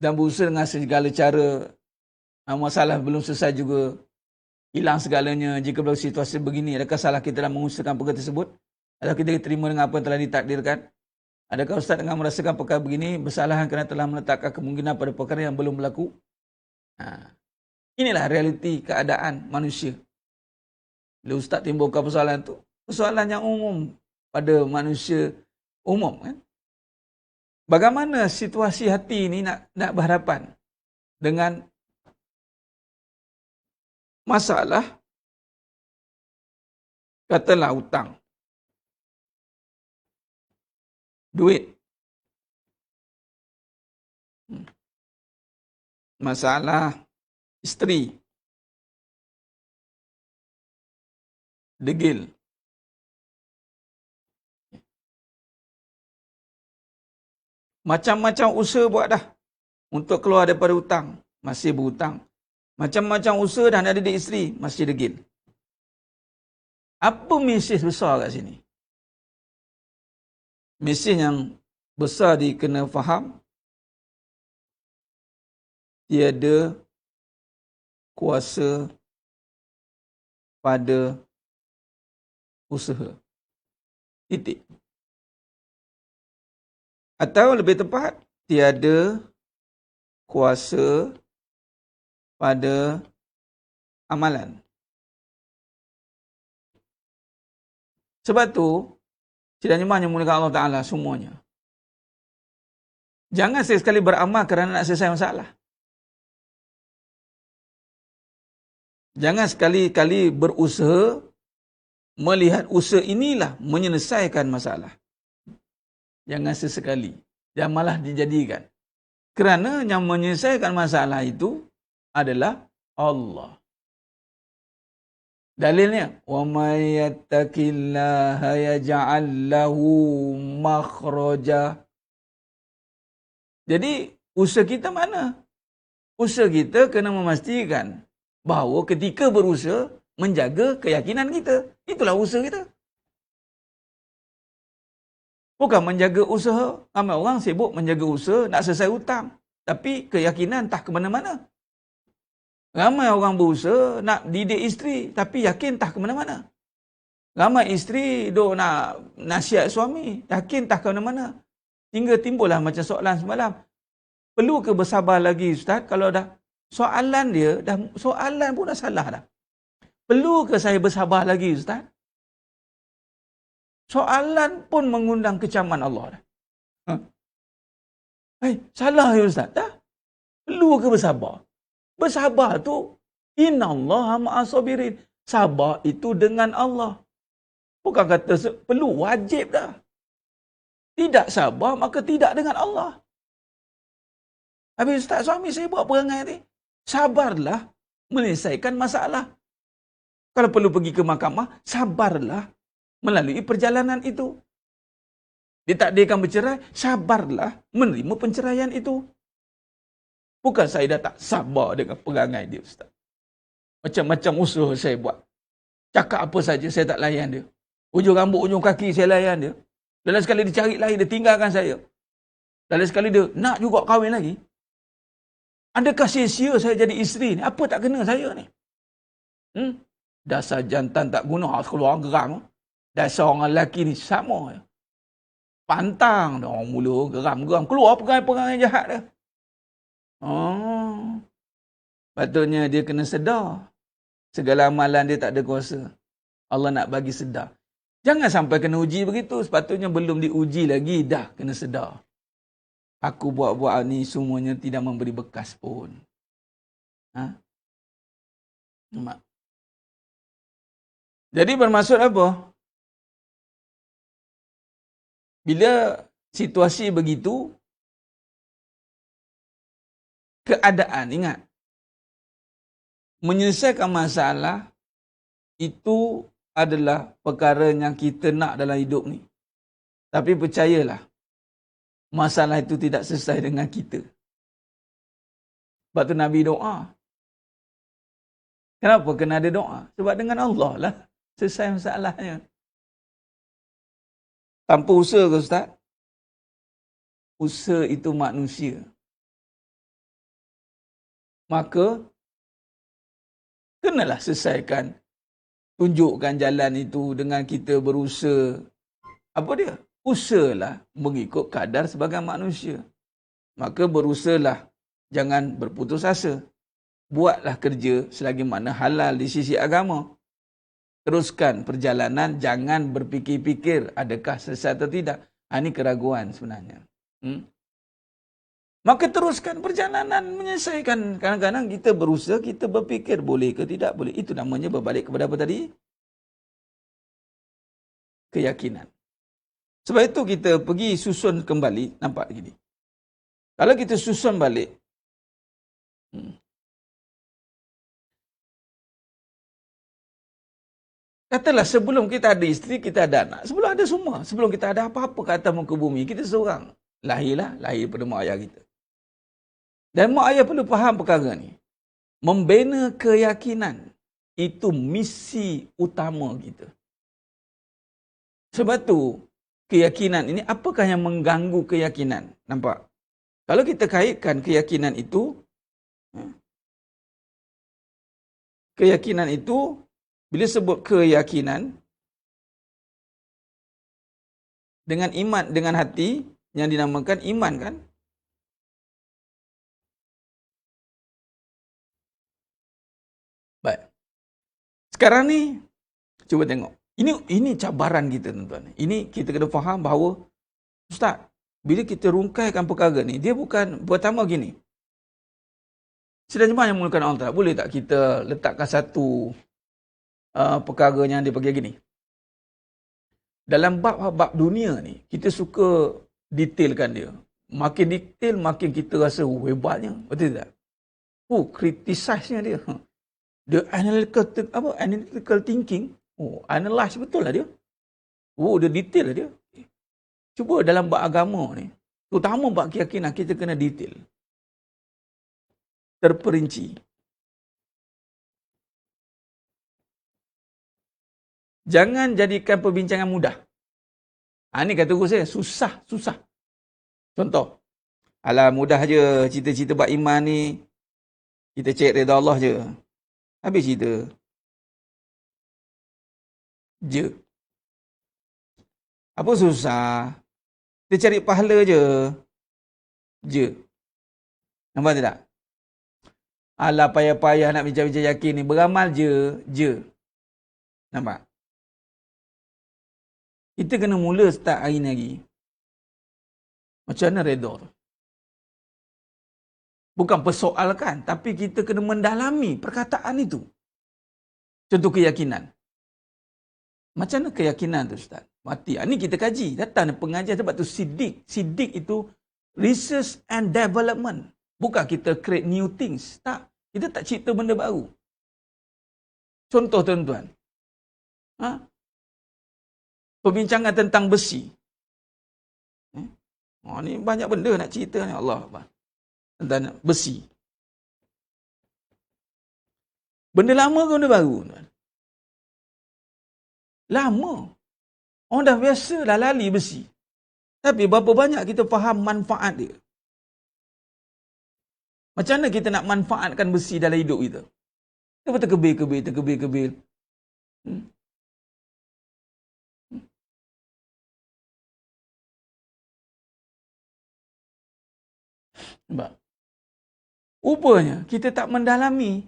dan berusaha dengan segala cara, masalah belum selesai juga, hilang segalanya. Jika berlaku situasi begini, adakah salah kita dalam mengusahakan perkara tersebut? Adakah kita terima dengan apa yang telah ditakdirkan? Adakah Ustaz dengan merasakan perkara begini bersalahan kerana telah meletakkan kemungkinan pada perkara yang belum berlaku? Inilah realiti keadaan manusia. Bila Ustaz timbulkan persoalan tu, persoalan yang umum pada manusia umum, kan? Bagaimana situasi hati ini nak berhadapan dengan masalah, katalah hutang, duit, masalah isteri, degil, macam-macam usaha buat dah untuk keluar daripada hutang, masih berhutang. Macam-macam usaha dah nak didik isteri, masih degil. Apa mesej besar kat sini? Mesej yang besar dikena faham, tiada kuasa pada usaha. Titik. Atau lebih tepat, tiada kuasa pada amalan. Sebab tu, tidak nyembahnya mulakan Allah Ta'ala semuanya. Jangan sekali beramal kerana nak selesai masalah. Jangan sekali-kali berusaha melihat usaha inilah menyelesaikan masalah. Jangan sesekali. Jangan malah dijadikan. Kerana yang menyelesaikan masalah itu adalah Allah. Dalilnya, wa may yattaqillaha yaj'al lahu makhraja. Jadi, usaha kita mana? Usaha kita kena memastikan bahawa ketika berusaha menjaga keyakinan kita. Itulah usaha kita. Bukan menjaga usaha. Ramai orang sibuk menjaga usaha nak selesai hutang. Tapi keyakinan entah ke mana-mana. Ramai orang berusaha nak didik isteri, tapi yakin tak ke mana-mana. Ramai isteri duk nak nasihat suami, yakin tak ke mana-mana. Hingga timbullah macam soalan semalam. Perlu ke bersabar lagi Ustaz kalau dah soalan dia, soalan pun dah salah dah. Perlu ke saya bersabar lagi Ustaz? Soalan pun mengundang kecaman Allah dah. Salah ya Ustaz? Dah. Perlu ke bersabar? Bersabar tu, innallaha ma'as sabirin. Sabar itu dengan Allah. Bukan kata perlu, wajib dah. Tidak sabar, maka tidak dengan Allah. Habis Ustaz, suami saya buat perangai ni. Sabarlah menyelesaikan masalah. Kalau perlu pergi ke mahkamah, sabarlah melalui perjalanan itu. Ditakdirkan bercerai, sabarlah menerima penceraian itu. Bukan saya dah tak sabar dengan perangai dia Ustaz. Macam-macam usaha saya buat. Cakap apa saja saya tak layan dia. Ujung rambut, ujung kaki saya layan dia. Dalam sekali dia cari lagi, dia tinggalkan saya. Dalam sekali dia nak juga kahwin lagi. Adakah sia-sia saya jadi isteri ni? Apa tak kena saya ni? Dasar jantan tak guna, keluar geram. Dasar orang lelaki ni sama. Pantang dah orang mula geram-geram. Keluar perangai-perangai jahat dah. Oh. Patutnya dia kena sedar. Segala amalan dia tak ada kuasa. Allah nak bagi sedar. Jangan sampai kena uji begitu. Sepatutnya belum diuji lagi, dah kena sedar. Aku buat-buat ni semuanya tidak memberi bekas pun. Nampak? Jadi bermaksud apa? Bila situasi begitu, keadaan, ingat, menyelesaikan masalah itu adalah perkara yang kita nak dalam hidup ni. Tapi percayalah, masalah itu tidak selesai dengan kita. Sebab tu Nabi doa. Kenapa kena ada doa? Sebab dengan Allah lah selesai masalahnya. Tanpa usaha ke Ustaz? Usaha itu manusia. Maka kenalah selesaikan, tunjukkan jalan itu dengan kita berusaha. Apa dia? Usahalah mengikut kadar sebagai manusia. Maka berusahalah, jangan berputus asa. Buatlah kerja selagi mana halal di sisi agama. Teruskan perjalanan, jangan berfikir-fikir adakah selesai atau tidak. Ini keraguan sebenarnya. Maka teruskan perjalanan menyelesaikan. Kadang-kadang kita berusaha, kita berfikir boleh ke tidak boleh. Itu namanya berbalik kepada apa tadi? Keyakinan. Sebab itu kita pergi susun kembali, nampak gini. Kalau kita susun balik, katalah sebelum kita ada isteri, kita ada anak. Sebelum ada semua. Sebelum kita ada apa-apa ke atas muka bumi, kita seorang. Lahir pada mak ayah kita. Dan mak ayah perlu faham perkara ni. Membina keyakinan, itu misi utama kita. Sebab tu, keyakinan ini, apakah yang mengganggu keyakinan? Nampak? Kalau kita kaitkan keyakinan itu, bila sebut keyakinan, dengan iman, dengan hati, yang dinamakan iman kan? Baik. Sekarang ni, cuba tengok. Ini cabaran kita, tuan-tuan. Ini kita kena faham bahawa, Ustaz, bila kita rungkaikan perkara ni, dia bukan, pertama gini. Sidang jemaah yang mulakan Allah, boleh tak kita letakkan satu perkara yang dia panggil gini. Dalam bab-bab dunia ni, kita suka detailkan dia. Makin detail, makin kita rasa hebatnya. Betul tak? Criticize-nya dia. Dia analytical thinking. Analyze betul lah dia. Dia detail lah dia. Cuba dalam bab agama ni, terutama bab keyakinan, kita kena detail. Terperinci. Jangan jadikan perbincangan mudah. Ini kata guru saya, susah. Contoh, alah mudah je cerita-cerita bab iman ni. Kita cek redha Allah je. Habis cerita. Je. Apa susah? Kita cari pahala je. Je. Nampak tak? Alah payah-payah nak bincang-bincang yakin ni. Beramal je. Je. Nampak? Kita kena mula start hari ni lagi. Macam mana redha tu? Bukan persoalkan, tapi kita kena mendalami perkataan itu. Contoh keyakinan. Macam mana keyakinan tu, Ustaz? Mati. Ini kita kaji. Datang pengajian sebab tu sidik. Sidik itu research and development. Bukan kita create new things. Tak. Kita tak cipta benda baru. Contoh, tuan-tuan. Perbincangan tentang besi. Ni banyak benda nak cerita ni. Allah. Tentang besi. Benda lama ke benda baru? Lama. Orang dah biasa dah lali besi. Tapi berapa banyak kita faham manfaat dia? Macam mana kita nak manfaatkan besi dalam hidup kita? Kita terkebil-kebil. Hmm. Nampak? Rupanya kita tak mendalami.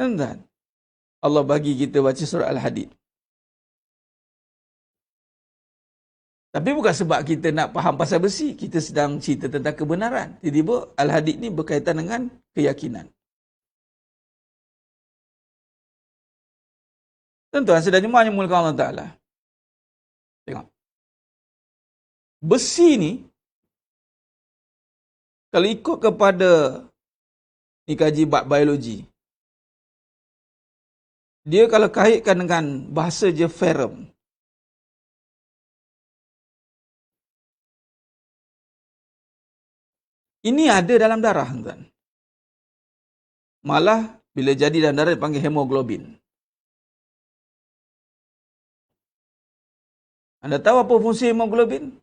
Tuan-tuan, Allah bagi kita baca surah Al-Hadid. Tapi bukan sebab kita nak faham pasal besi. Kita sedang cerita tentang kebenaran. Tiba-tiba Al-Hadid ni berkaitan dengan keyakinan. Tuan-tuan, sedang jemaah yang mulia Allah Ta'ala. Tengok. Besi ni, kalau ikut kepada ni kaji bab biologi, dia kalau kaitkan dengan bahasa je ferrum. Ini ada dalam darah, tuan. Malah bila jadi dalam darah dipanggil hemoglobin. Anda tahu apa fungsi hemoglobin?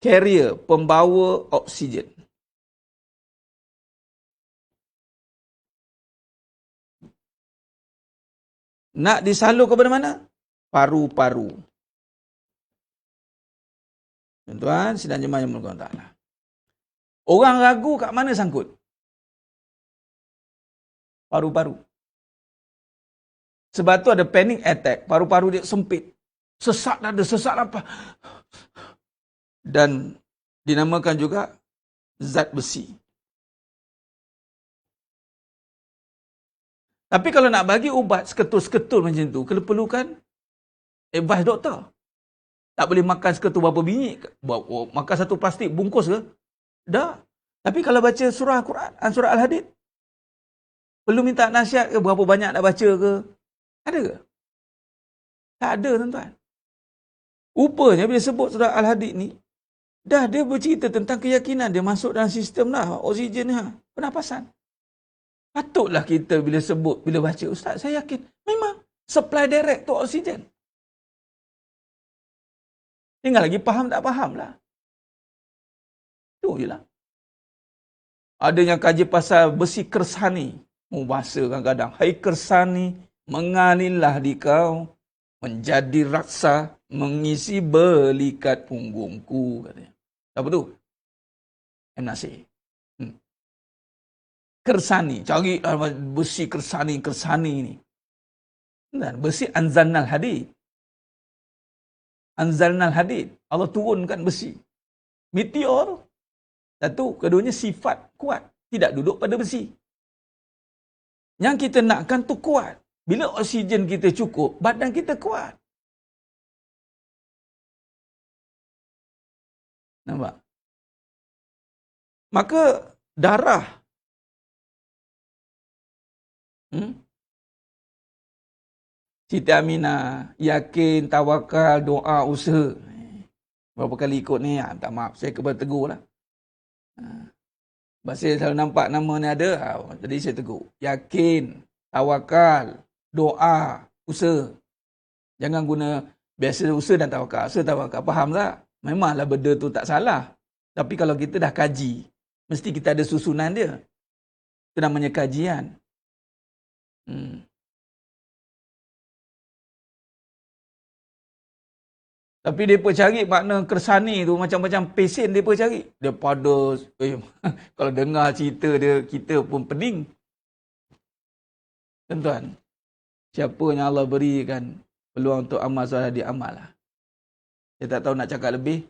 Carrier, pembawa oksigen. Nak disalur kepada mana? Paru-paru. Tuan-tuan, sedang jemaah yang mulia Allah. Orang ragu kat mana sangkut? Paru-paru. Sebab tu ada panic attack. Paru-paru dia sempit. Sesak dada, sesak lapar. Dan dinamakan juga zat besi. Tapi kalau nak bagi ubat seketul-seketul macam tu, kena perlukan advice doktor. Tak boleh makan seketul berapa biji. Makan satu plastik bungkus ke? Dah. Tapi kalau baca surah Al-Quran, surah Al-Hadid, perlu minta nasihat ke berapa banyak nak baca ke? Ada ke? Tak ada, tuan-tuan. Rupanya bila sebut surah Al-Hadid ni, dah dia bercerita tentang keyakinan. Dia masuk dalam sistem dah. Oksigen ni. Pernafasan. Patutlah kita bila sebut, bila baca, Ustaz, saya yakin. Memang supply direct tu oksigen. Tinggal lagi faham tak faham lah. Tu je lah. Ada yang kaji pasal besi kersani. Bahasa kadang-kadang. Hai kersani, mengalirlah di kau, menjadi raksa, mengisi belikat punggungku. Katanya. Apa tu? M. Nasir. Kersani. Cari besi kersani ni. Dan besi anzalnal hadid. Anzalnal hadid. Allah turunkan besi. Meteor. Satu. Keduanya sifat kuat. Tidak duduk pada besi. Yang kita nakkan tu kuat. Bila oksigen kita cukup, badan kita kuat. Nampak? Maka darah. Siti Aminah, yakin, tawakal, doa, usaha. Berapa kali ikut ni? Tak maaf, saya kena tegur lah. Sebab saya selalu nampak nama ni ada, jadi saya tegur. Yakin, tawakal, doa, usaha. Jangan guna biasa usaha dan tawakal. Usaha tawakal, faham tak? Memanglah benda tu tak salah. Tapi kalau kita dah kaji, mesti kita ada susunan dia. Itu namanya kajian. Tapi mereka cari makna kersani tu macam-macam pesen mereka cari. Daripada, kalau dengar cerita dia, kita pun pening. Tuan-tuan, siapa yang Allah berikan peluang untuk amal sudah diamal lah. Saya tak tahu nak cakap lebih.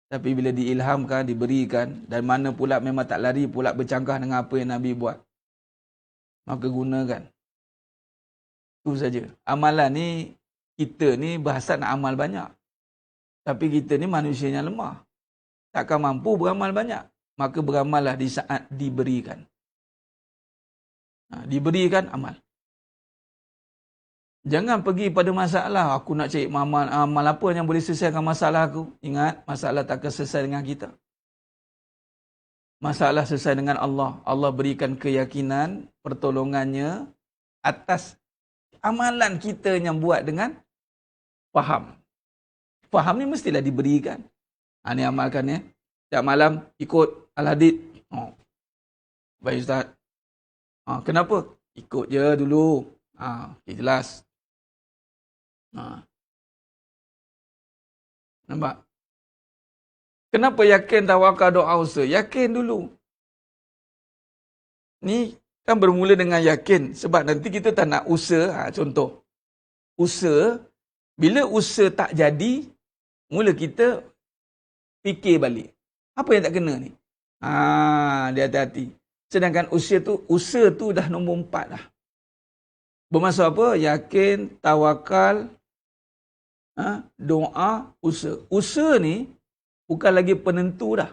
Tapi bila diilhamkan, diberikan, dan mana pula memang tak lari pula bercanggah dengan apa yang Nabi buat, maka gunakan. Itu saja. Amalan ni, kita ni bahasa nak amal banyak. Tapi kita ni manusia yang lemah. Takkan mampu beramal banyak. Maka beramallah di saat diberikan. Diberikan amal. Jangan pergi pada masalah. Aku nak cari amal apa yang boleh selesaikan masalah aku. Ingat, masalah takkan selesai dengan kita. Masalah selesai dengan Allah. Allah berikan keyakinan, pertolongannya atas amalan kita yang buat dengan faham. Faham ni mestilah diberikan. Ni amalkan ya. Setiap malam ikut Al-Hadid. Baik Ustaz. Kenapa? Ikut je dulu. Okay, jelas. Nampak? Kenapa yakin tawakal doa usaha? Yakin dulu. Ni kan bermula dengan yakin. Sebab nanti kita tak nak usaha. Contoh. Usaha. Bila usaha tak jadi, mula kita fikir balik. Apa yang tak kena ni? Dia hati-hati. Sedangkan usaha tu dah nombor 4 dah. Bermaksud apa? Yakin, tawakal, doa, usaha. Usaha ni bukan lagi penentu dah.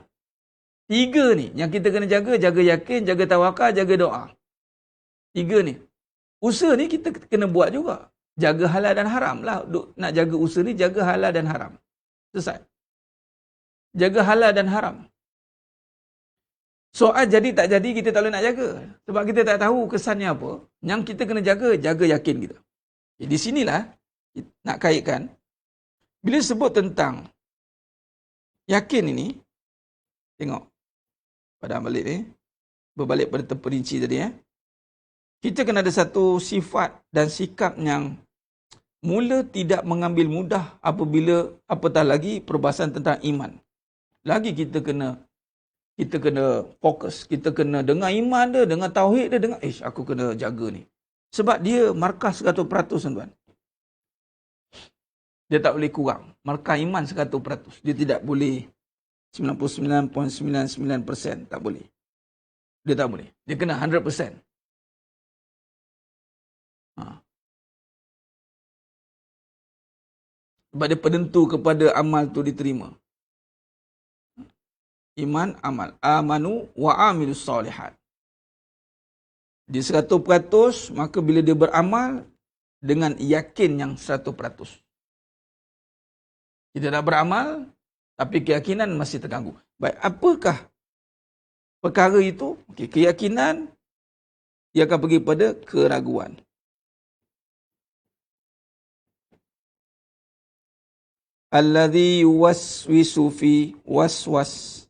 3 ni yang kita kena jaga. Jaga yakin, jaga tawakal, jaga doa. 3 ni. Usaha ni kita kena buat juga. Jaga halal dan haram lah. Nak jaga usaha ni, jaga halal dan haram. Selesai. Jaga halal dan haram. Soal jadi tak jadi kita tak boleh nak jaga. Sebab kita tak tahu kesannya apa. Yang kita kena jaga, jaga yakin kita. Di sinilah nak kaitkan. Bila sebut tentang yakin ini, tengok pada balik ni, berbalik pada terperinci tadi kita kena ada satu sifat dan sikap yang mula tidak mengambil mudah apabila apatah lagi perbahasan tentang iman. Lagi kita kena fokus, kita kena dengar iman dia, dengar tauhid dia, dengar aku kena jaga ni. Sebab dia markah 100% tuan. Dia tak boleh kurang. Markah iman 100%. Dia tidak boleh 99.99%. Tak boleh. Dia tak boleh. Dia kena 100%. Sebab dia penentu kepada amal tu diterima. Iman, amal. Amanu wa amilus solihat. Dia 100%, maka bila dia beramal dengan yakin yang 100%. Kita nak beramal, tapi keyakinan masih terganggu. Baik, apakah perkara itu? Keyakinan, ia akan pergi pada keraguan. Alladhi yuwaswisu fi waswas.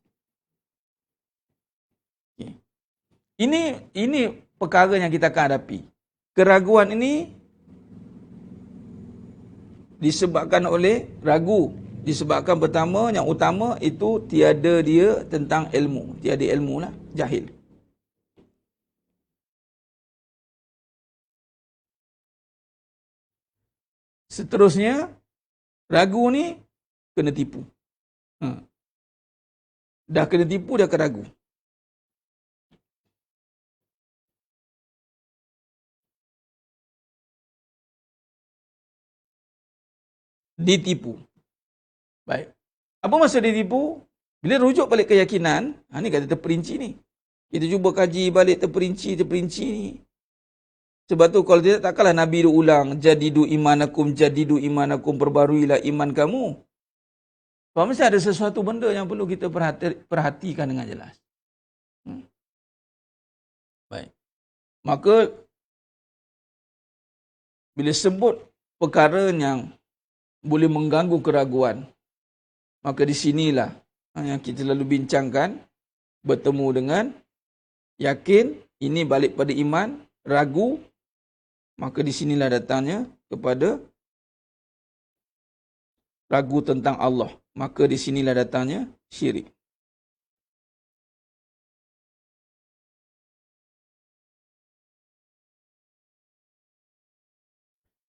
Ini perkara yang kita akan hadapi. Keraguan ini disebabkan oleh ragu. Disebabkan pertama, yang utama itu tiada dia tentang ilmu. Tiada ilmu lah, jahil. Seterusnya, ragu ni kena tipu. Dah kena tipu, dah kena ragu. Ditipu. Baik. Apa maksud ditipu? Bila rujuk balik keyakinan, ni kata terperinci ni. Kita cuba kaji balik terperinci ni. Sebab tu kalau tidak, takkanlah Nabi dia ulang, jadidu imanakum, perbaruilah iman kamu. Sebab mesti ada sesuatu benda yang perlu kita perhatikan dengan jelas. Baik. Maka, bila sebut perkara yang boleh mengganggu keraguan, maka di sinilah yang kita lalu bincangkan, bertemu dengan yakin, ini balik pada iman, ragu, maka di sinilah datangnya kepada ragu tentang Allah. Maka di sinilah datangnya syirik.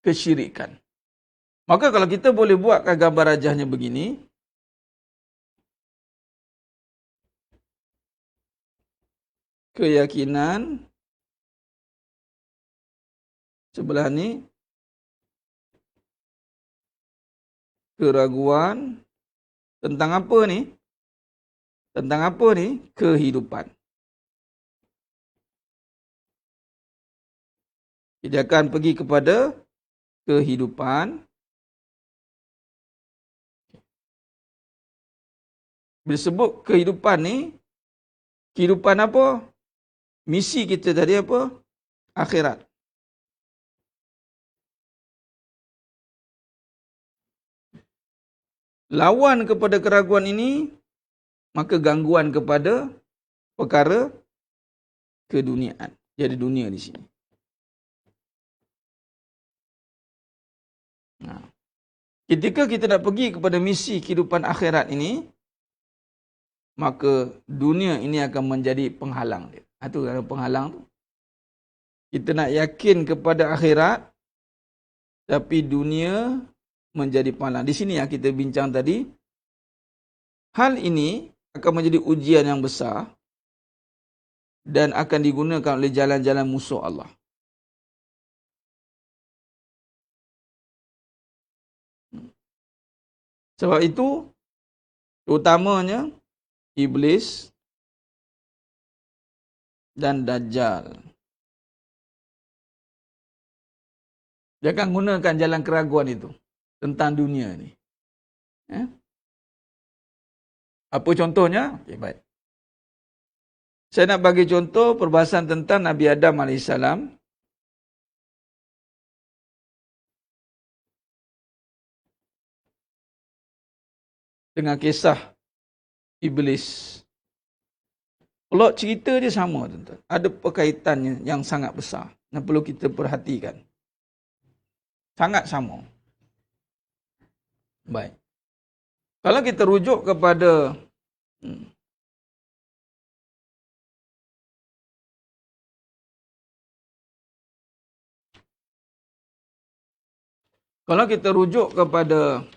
Kesyirikan. Maka kalau kita boleh buatkan gambar rajahnya begini, keyakinan sebelah ni, keraguan tentang apa ni? Tentang apa ni? Kehidupan. Kita akan pergi kepada kehidupan. Bila sebut kehidupan ni, kehidupan apa? Misi kita tadi apa? Akhirat. Lawan kepada keraguan ini, maka gangguan kepada perkara keduniaan. Jadi dunia di sini. Nah, ketika kita nak pergi kepada misi kehidupan akhirat ini, maka dunia ini akan menjadi penghalang dia. Itu penghalang tu. Kita nak yakin kepada akhirat, tapi dunia menjadi penghalang. Di sini yang kita bincang tadi, hal ini akan menjadi ujian yang besar dan akan digunakan oleh jalan-jalan musuh Allah. Sebab itu, terutamanya Iblis dan Dajjal. Dia akan gunakan jalan keraguan itu tentang dunia ni. Apa contohnya? Okay, baik. Saya nak bagi contoh perbahasan tentang Nabi Adam AS. Dengan kisah Iblis. Plot cerita dia sama, tuan-tuan. Ada perkaitannya yang sangat besar yang perlu kita perhatikan. Sangat sama. Baik. Kalau kita rujuk kepada kalau kita rujuk kepada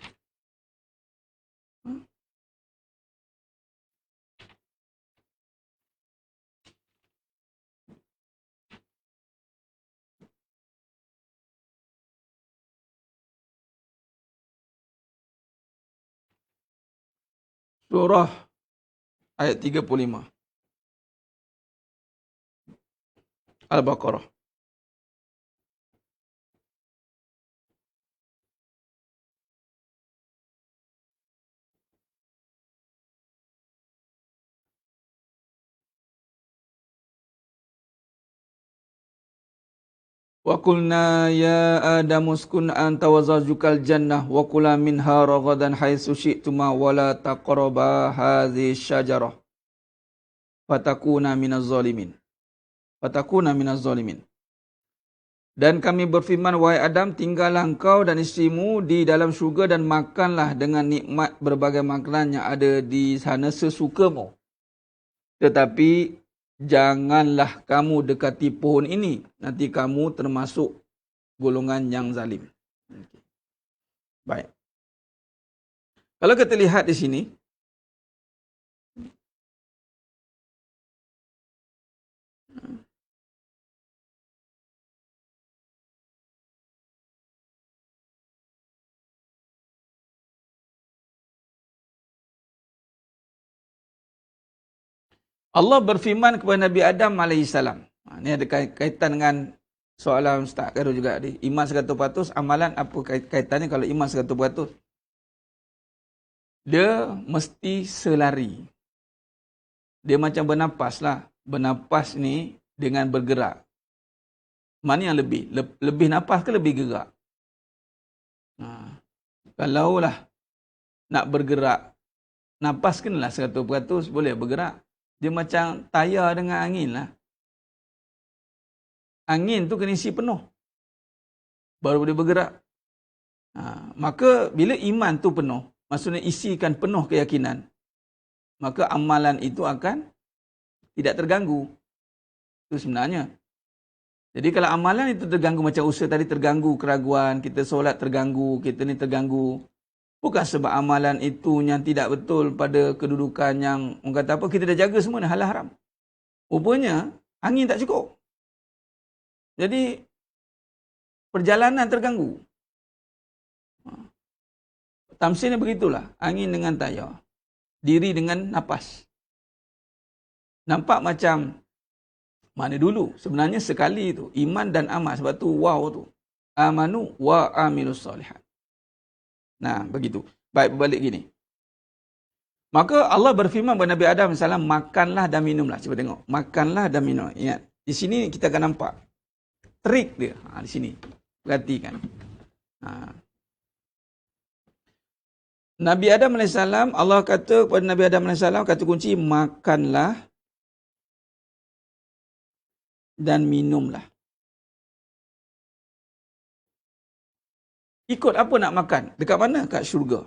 surah ayat 35 Al-Baqarah. Wa qulna ya Adamu uskun anta wa zawjukal jannah wa kula minha ragadan haitsu syi'tuma wa la taqraba hadhihi syajarah fatakuna minaz zalimin. Dan kami berfirman, wahai Adam, tinggallah engkau dan isterimu di dalam syurga dan makanlah dengan nikmat berbagai makanan yang ada di sana sesukamu. Tetapi janganlah kamu dekati pohon ini, nanti kamu termasuk golongan yang zalim. Baik. Kalau kita lihat di sini, Allah berfirman kepada Nabi Adam AS. Ini ada kaitan dengan soalan Ustaz Khairul juga. Iman 100%, amalan apa kaitannya kalau iman 100%? Dia mesti selari. Dia macam bernapas lah. Bernapas ni dengan bergerak. Mana yang lebih? Lebih napas ke lebih gerak? Kalaulah nak bergerak, napas kenalah 100% boleh bergerak. Dia macam tayar dengan angin lah. Angin tu kena isi penuh. Baru boleh bergerak. Maka bila iman tu penuh, maksudnya isikan penuh keyakinan, maka amalan itu akan tidak terganggu. Itu sebenarnya. Jadi kalau amalan itu terganggu, macam usaha tadi terganggu, keraguan, kita solat terganggu, kita ni terganggu, bukan sebab amalan itu yang tidak betul pada kedudukan yang, orang kata apa, kita dah jaga semua ni halal haram. Rupanya, angin tak cukup. Jadi, perjalanan terganggu. Tamsilnya begitulah, angin dengan tayar, diri dengan napas. Nampak macam, mana dulu? Sebenarnya sekali itu, iman dan amal, sebab tu wow tu. Amanu wa amilus salihat. Nah, begitu. Baik, berbalik gini. Maka Allah berfirman kepada Nabi Adam AS, makanlah dan minumlah. Cuba tengok. Makanlah dan minum. Ingat. Di sini kita akan nampak trik dia. Di sini. Perhatikan. Nabi Adam AS, Allah kata kepada Nabi Adam AS, kata kunci, makanlah dan minumlah. Ikut apa nak makan? Dekat mana? Kat syurga.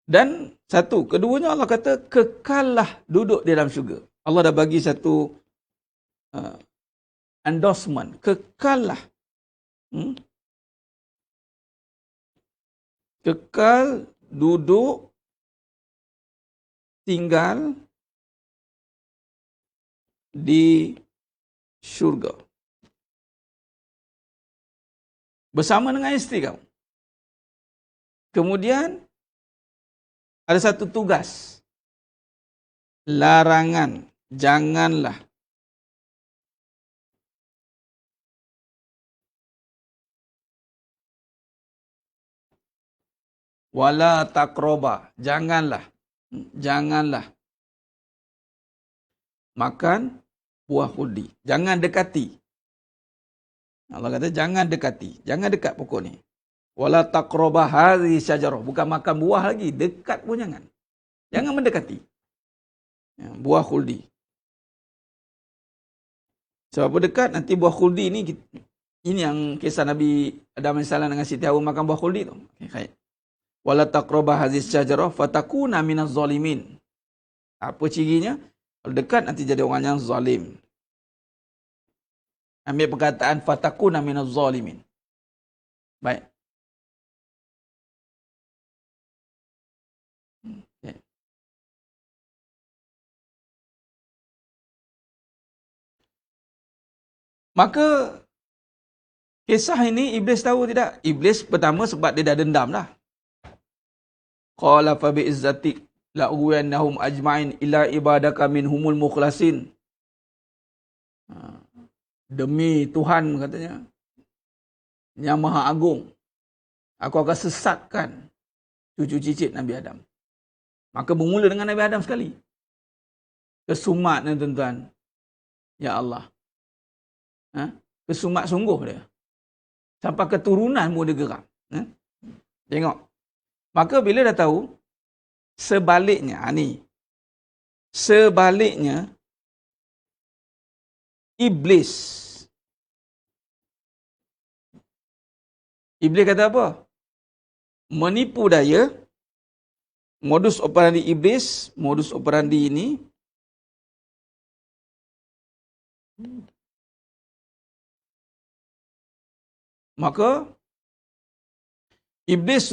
Dan satu, keduanya Allah kata kekallah duduk di dalam syurga. Allah dah bagi satu endorsement, kekallah. Kekal duduk tinggal di syurga bersama dengan isteri kamu. Kemudian ada satu tugas, larangan, janganlah wala taqroba, janganlah makan buah khuldi, jangan dekati. Allah kata jangan dekati, jangan dekat pokok ni. Wala taqroba hadhihi syajarah, bukan makan buah lagi, dekat pun jangan. Jangan mendekati buah khuldi. Sebab apa dekat, nanti buah khuldi ni, ini yang kisah Nabi Adam AS dengan Siti Hawa makan buah khuldi tu. Okay, wala taqroba hadhihi syajarah fatakuna minaz zalimin. Apa cirinya? Kalau dekat nanti jadi orang yang zalim. Ambil perkataan fatakuna minaz zalimin. Baik. Okay. Maka kisah ini Iblis tahu tidak? Iblis pertama sebab dia dah dendam dah. Qala fa bi izzati la uwannahum ajma'in ila ibadaka minhumul mukhlasin. Demi Tuhan katanya yang Maha Agung, aku akan sesatkan cucu cicit Nabi Adam. Maka bermula dengan Nabi Adam sekali. Kesumat ni tuan-tuan. Ya Allah. Kesumat sungguh dia. Sampai keturunan pun dia geram. Tengok. Maka bila dah tahu, sebaliknya, sebaliknya, Iblis kata apa? Menipu daya. Modus operandi Iblis, modus operandi ini maka Iblis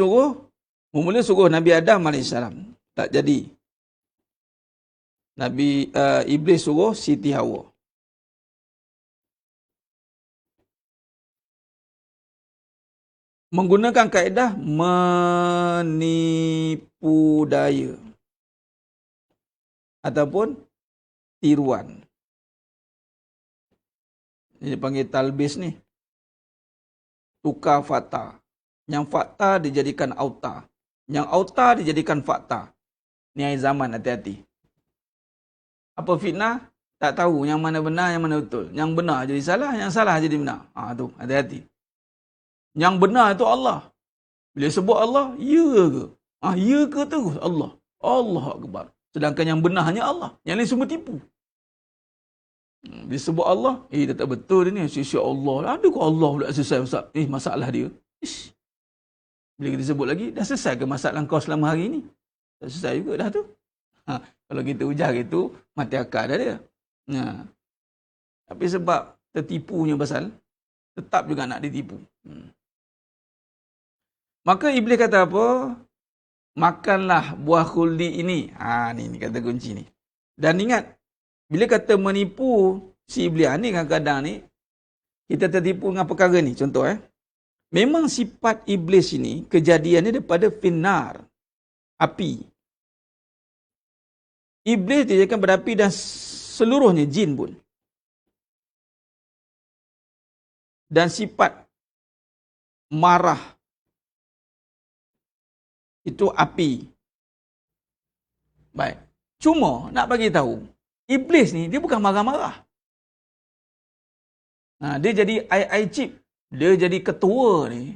mula suruh Nabi Adam AS. Tak jadi. Iblis suruh Siti Hawa. Menggunakan kaedah menipu daya ataupun tiruan. Ini panggil talbis ni. Tukar fakta. Yang fakta dijadikan auta. Yang auta dijadikan fakta. Ni akhir zaman, hati-hati. Apa fitnah? Tak tahu yang mana benar, yang mana betul. Yang benar jadi salah, yang salah jadi benar. Tu, hati-hati. Yang benar itu Allah. Bila sebut Allah, ya ke? Ya ke terus Allah. Allah Akbar. Sedangkan yang benar hanya Allah. Yang lain semua tipu. Bila sebut Allah, dia tak betul dia ni. Sisi Allah. Adakah Allah pula selesai masalah dia? Ish. Bila kita sebut lagi, dah selesai ke masalah kau selama hari ni? Tak selesai juga dah tu. Kalau kita ujar gitu, mati akal dah dia. Tapi sebab tertipunya pasal, tetap juga nak ditipu. Maka Iblis kata apa? Makanlah buah khuldi ini. Ni kata kunci ni. Dan ingat, bila kata menipu si Iblis ni kadang-kadang ni, kita tertipu dengan perkara ni. Contoh memang sifat Iblis ini, kejadiannya daripada finnar, api. Iblis dijadikan berapi dan seluruhnya jin pun. Dan sifat marah itu api. Baik. Cuma nak bagi tahu, Iblis ni dia bukan marah-marah. Dia jadi AI chip. Dia jadi ketua ni.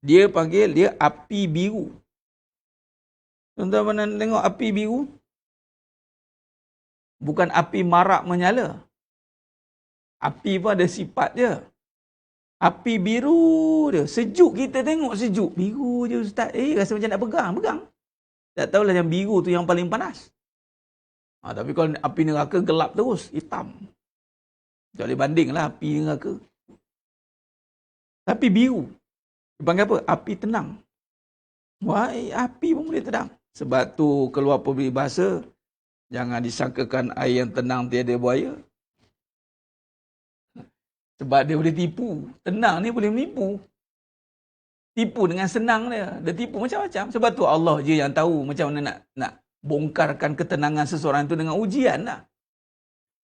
Dia panggil dia api biru. Tuan-tuan pernah tengok api biru? Bukan api marak menyala. Api pun ada sifat dia. Api biru dia. Sejuk, kita tengok sejuk. Biru je Ustaz. Rasa macam nak pegang. Tak tahulah yang biru tu yang paling panas. Tapi kalau api neraka gelap terus. Hitam. Tak boleh banding lah api neraka. Tapi biru. Dia panggil apa? Api tenang. Wah, api pun boleh tenang. Sebab tu keluar peribahasa, jangan disangkakan air yang tenang tiada buaya. Sebab dia boleh tipu. Tenang ni boleh menipu. Tipu dengan senang dia. Dia tipu macam-macam. Sebab tu Allah je yang tahu macam mana nak bongkarkan ketenangan seseorang itu dengan ujian lah.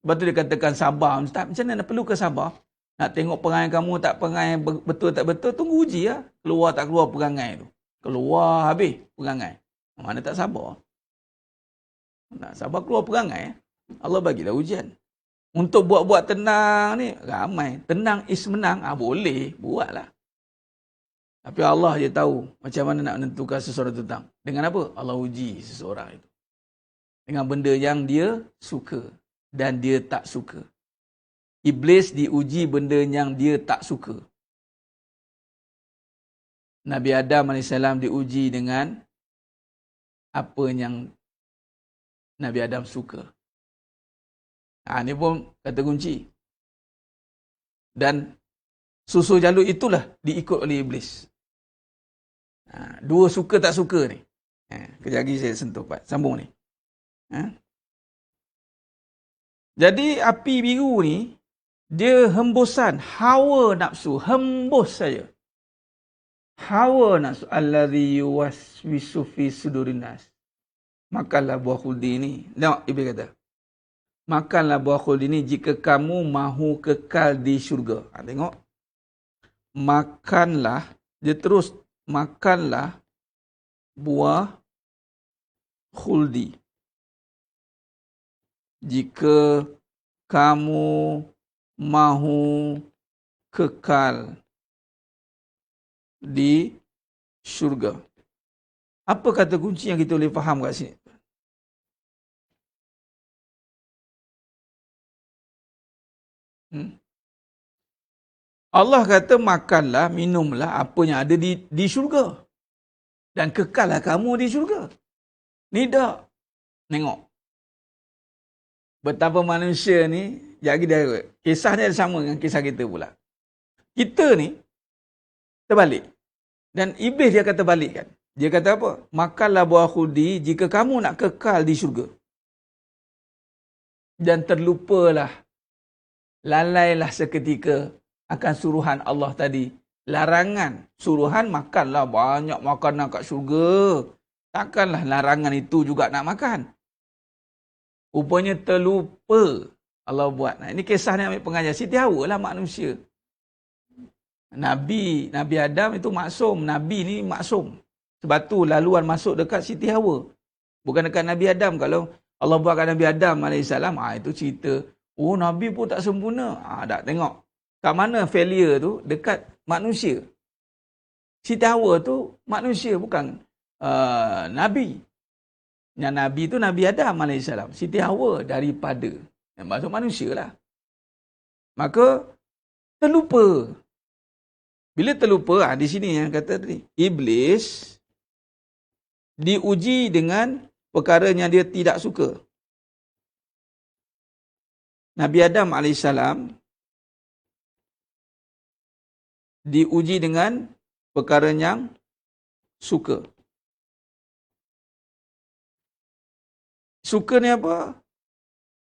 Sebab tu dia katakan sabar. Ustaz, macam mana perlu ke sabar? Nak tengok perangai kamu tak perangai betul tak betul, tunggu uji lah. Keluar tak keluar perangai tu. Keluar habis perangai. Mana tak sabar. Nak sabar keluar perangai. Allah bagilah ujian. Untuk buat-buat tenang ni, ramai. Tenang is menang, boleh, buatlah. Tapi Allah je tahu macam mana nak menentukan seseorang itu tenang. Dengan apa? Allah uji seseorang itu. Dengan benda yang dia suka dan dia tak suka. Iblis diuji benda yang dia tak suka. Nabi Adam AS diuji dengan apa yang Nabi Adam suka. Ini pun kata kunci. Dan susu jalur itulah diikut oleh iblis. Dua suka tak suka ni. Kejap lagi saya sentuh Pak. Sambung ni. Jadi api biru ni, dia hembusan hawa nafsu. Hembus saja. Hawa nafsu. Alladhi yuwaswisu fi sudurin nas. Makanlah buah khuldi ni. Tengok, Iblis kata. Makanlah buah khuldi ni jika kamu mahu kekal di syurga. Tengok. Makanlah. Dia terus. Makanlah buah khuldi. Jika kamu mahu kekal di syurga. Apa kata kunci yang kita boleh faham kat sini? Allah kata makanlah, minumlah apa yang ada di syurga. Dan kekallah kamu di syurga. Ni tak. Tengok. Betapa manusia ni, jadi dia kisahnya sama dengan kisah kita pula. Kita ni terbalik. Dan iblis dia kata balik kan. Dia kata apa? Makanlah buah khuldi jika kamu nak kekal di syurga. Dan terlupalah, lalailah seketika akan suruhan Allah tadi. Larangan. Suruhan makanlah banyak makanan kat syurga. Takkanlah larangan itu juga nak makan. Rupanya terlupa Allah buat. Ini kisah ni ambil pengajar. Siti Hawa lah manusia. Nabi Adam itu maksum. Nabi ni maksum. Sebab tu laluan masuk dekat Siti Hawa. Bukan dekat Nabi Adam. Kalau Allah buatkan Nabi Adam AS, itu cerita. Oh, Nabi pun tak sempurna. Tak tengok. Kat mana failure tu? Dekat manusia. Siti Hawa tu manusia, bukan Nabi. Yang Nabi tu Nabi Adam AS. Siti Hawa daripada. Yang maksud manusia lah. Maka terlupa. Bila terlupa, di sini yang kata tadi. Iblis diuji dengan perkara yang dia tidak suka. Nabi Adam AS diuji dengan perkara yang suka. Suka ni apa?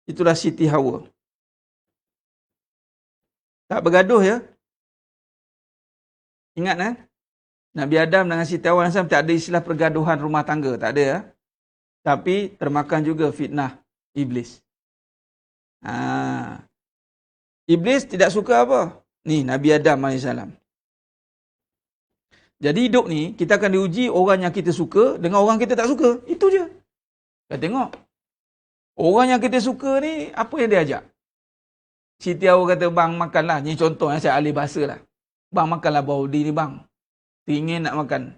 Itulah Siti Hawa. Tak bergaduh ya. Ingat Nabi Adam dengan Siti Hawa tak ada istilah pergaduhan rumah tangga. Tak ada ya. Tapi termakan juga fitnah iblis. Iblis tidak suka apa? Ni Nabi Adam AS. Jadi hidup ni kita akan diuji orang yang kita suka dengan orang kita tak suka. Itu je. Kita tengok. Orang yang kita suka ni apa yang dia ajak? Siti Hawa kata, bang makanlah. Ini contoh yang saya alih bahasa lah. Bang makanlah baudi ni bang. Teringin nak makan.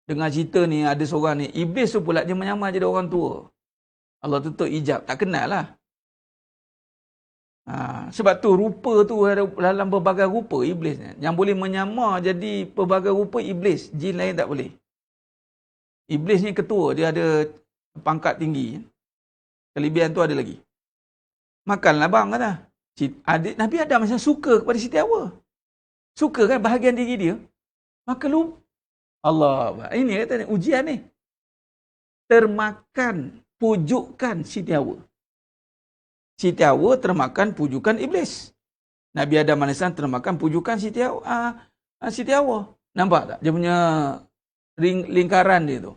Dengar cerita ni, ada seorang ni. Iblis tu pula dia menyamar jadi orang tua. Allah tutup hijab. Tak kenal lah. Sebab tu rupa tu dalam berbagai rupa iblis ni. Yang boleh menyamar jadi pelbagai rupa iblis. Jin lain tak boleh. Iblis ni ketua. Dia ada pangkat tinggi. Kelebihan tu ada lagi. Makanlah bang kata. Nabi Adam macam suka kepada Siti Hawa. Suka kan bahagian diri dia. Maka lu Allah. Ini kata ni, ujian ni. Termakan pujukan Siti Hawa. Siti Hawa termakan pujukan iblis. Nabi Adam AS termakan pujukan Siti Hawa. Nampak tak? Dia punya lingkaran dia tu.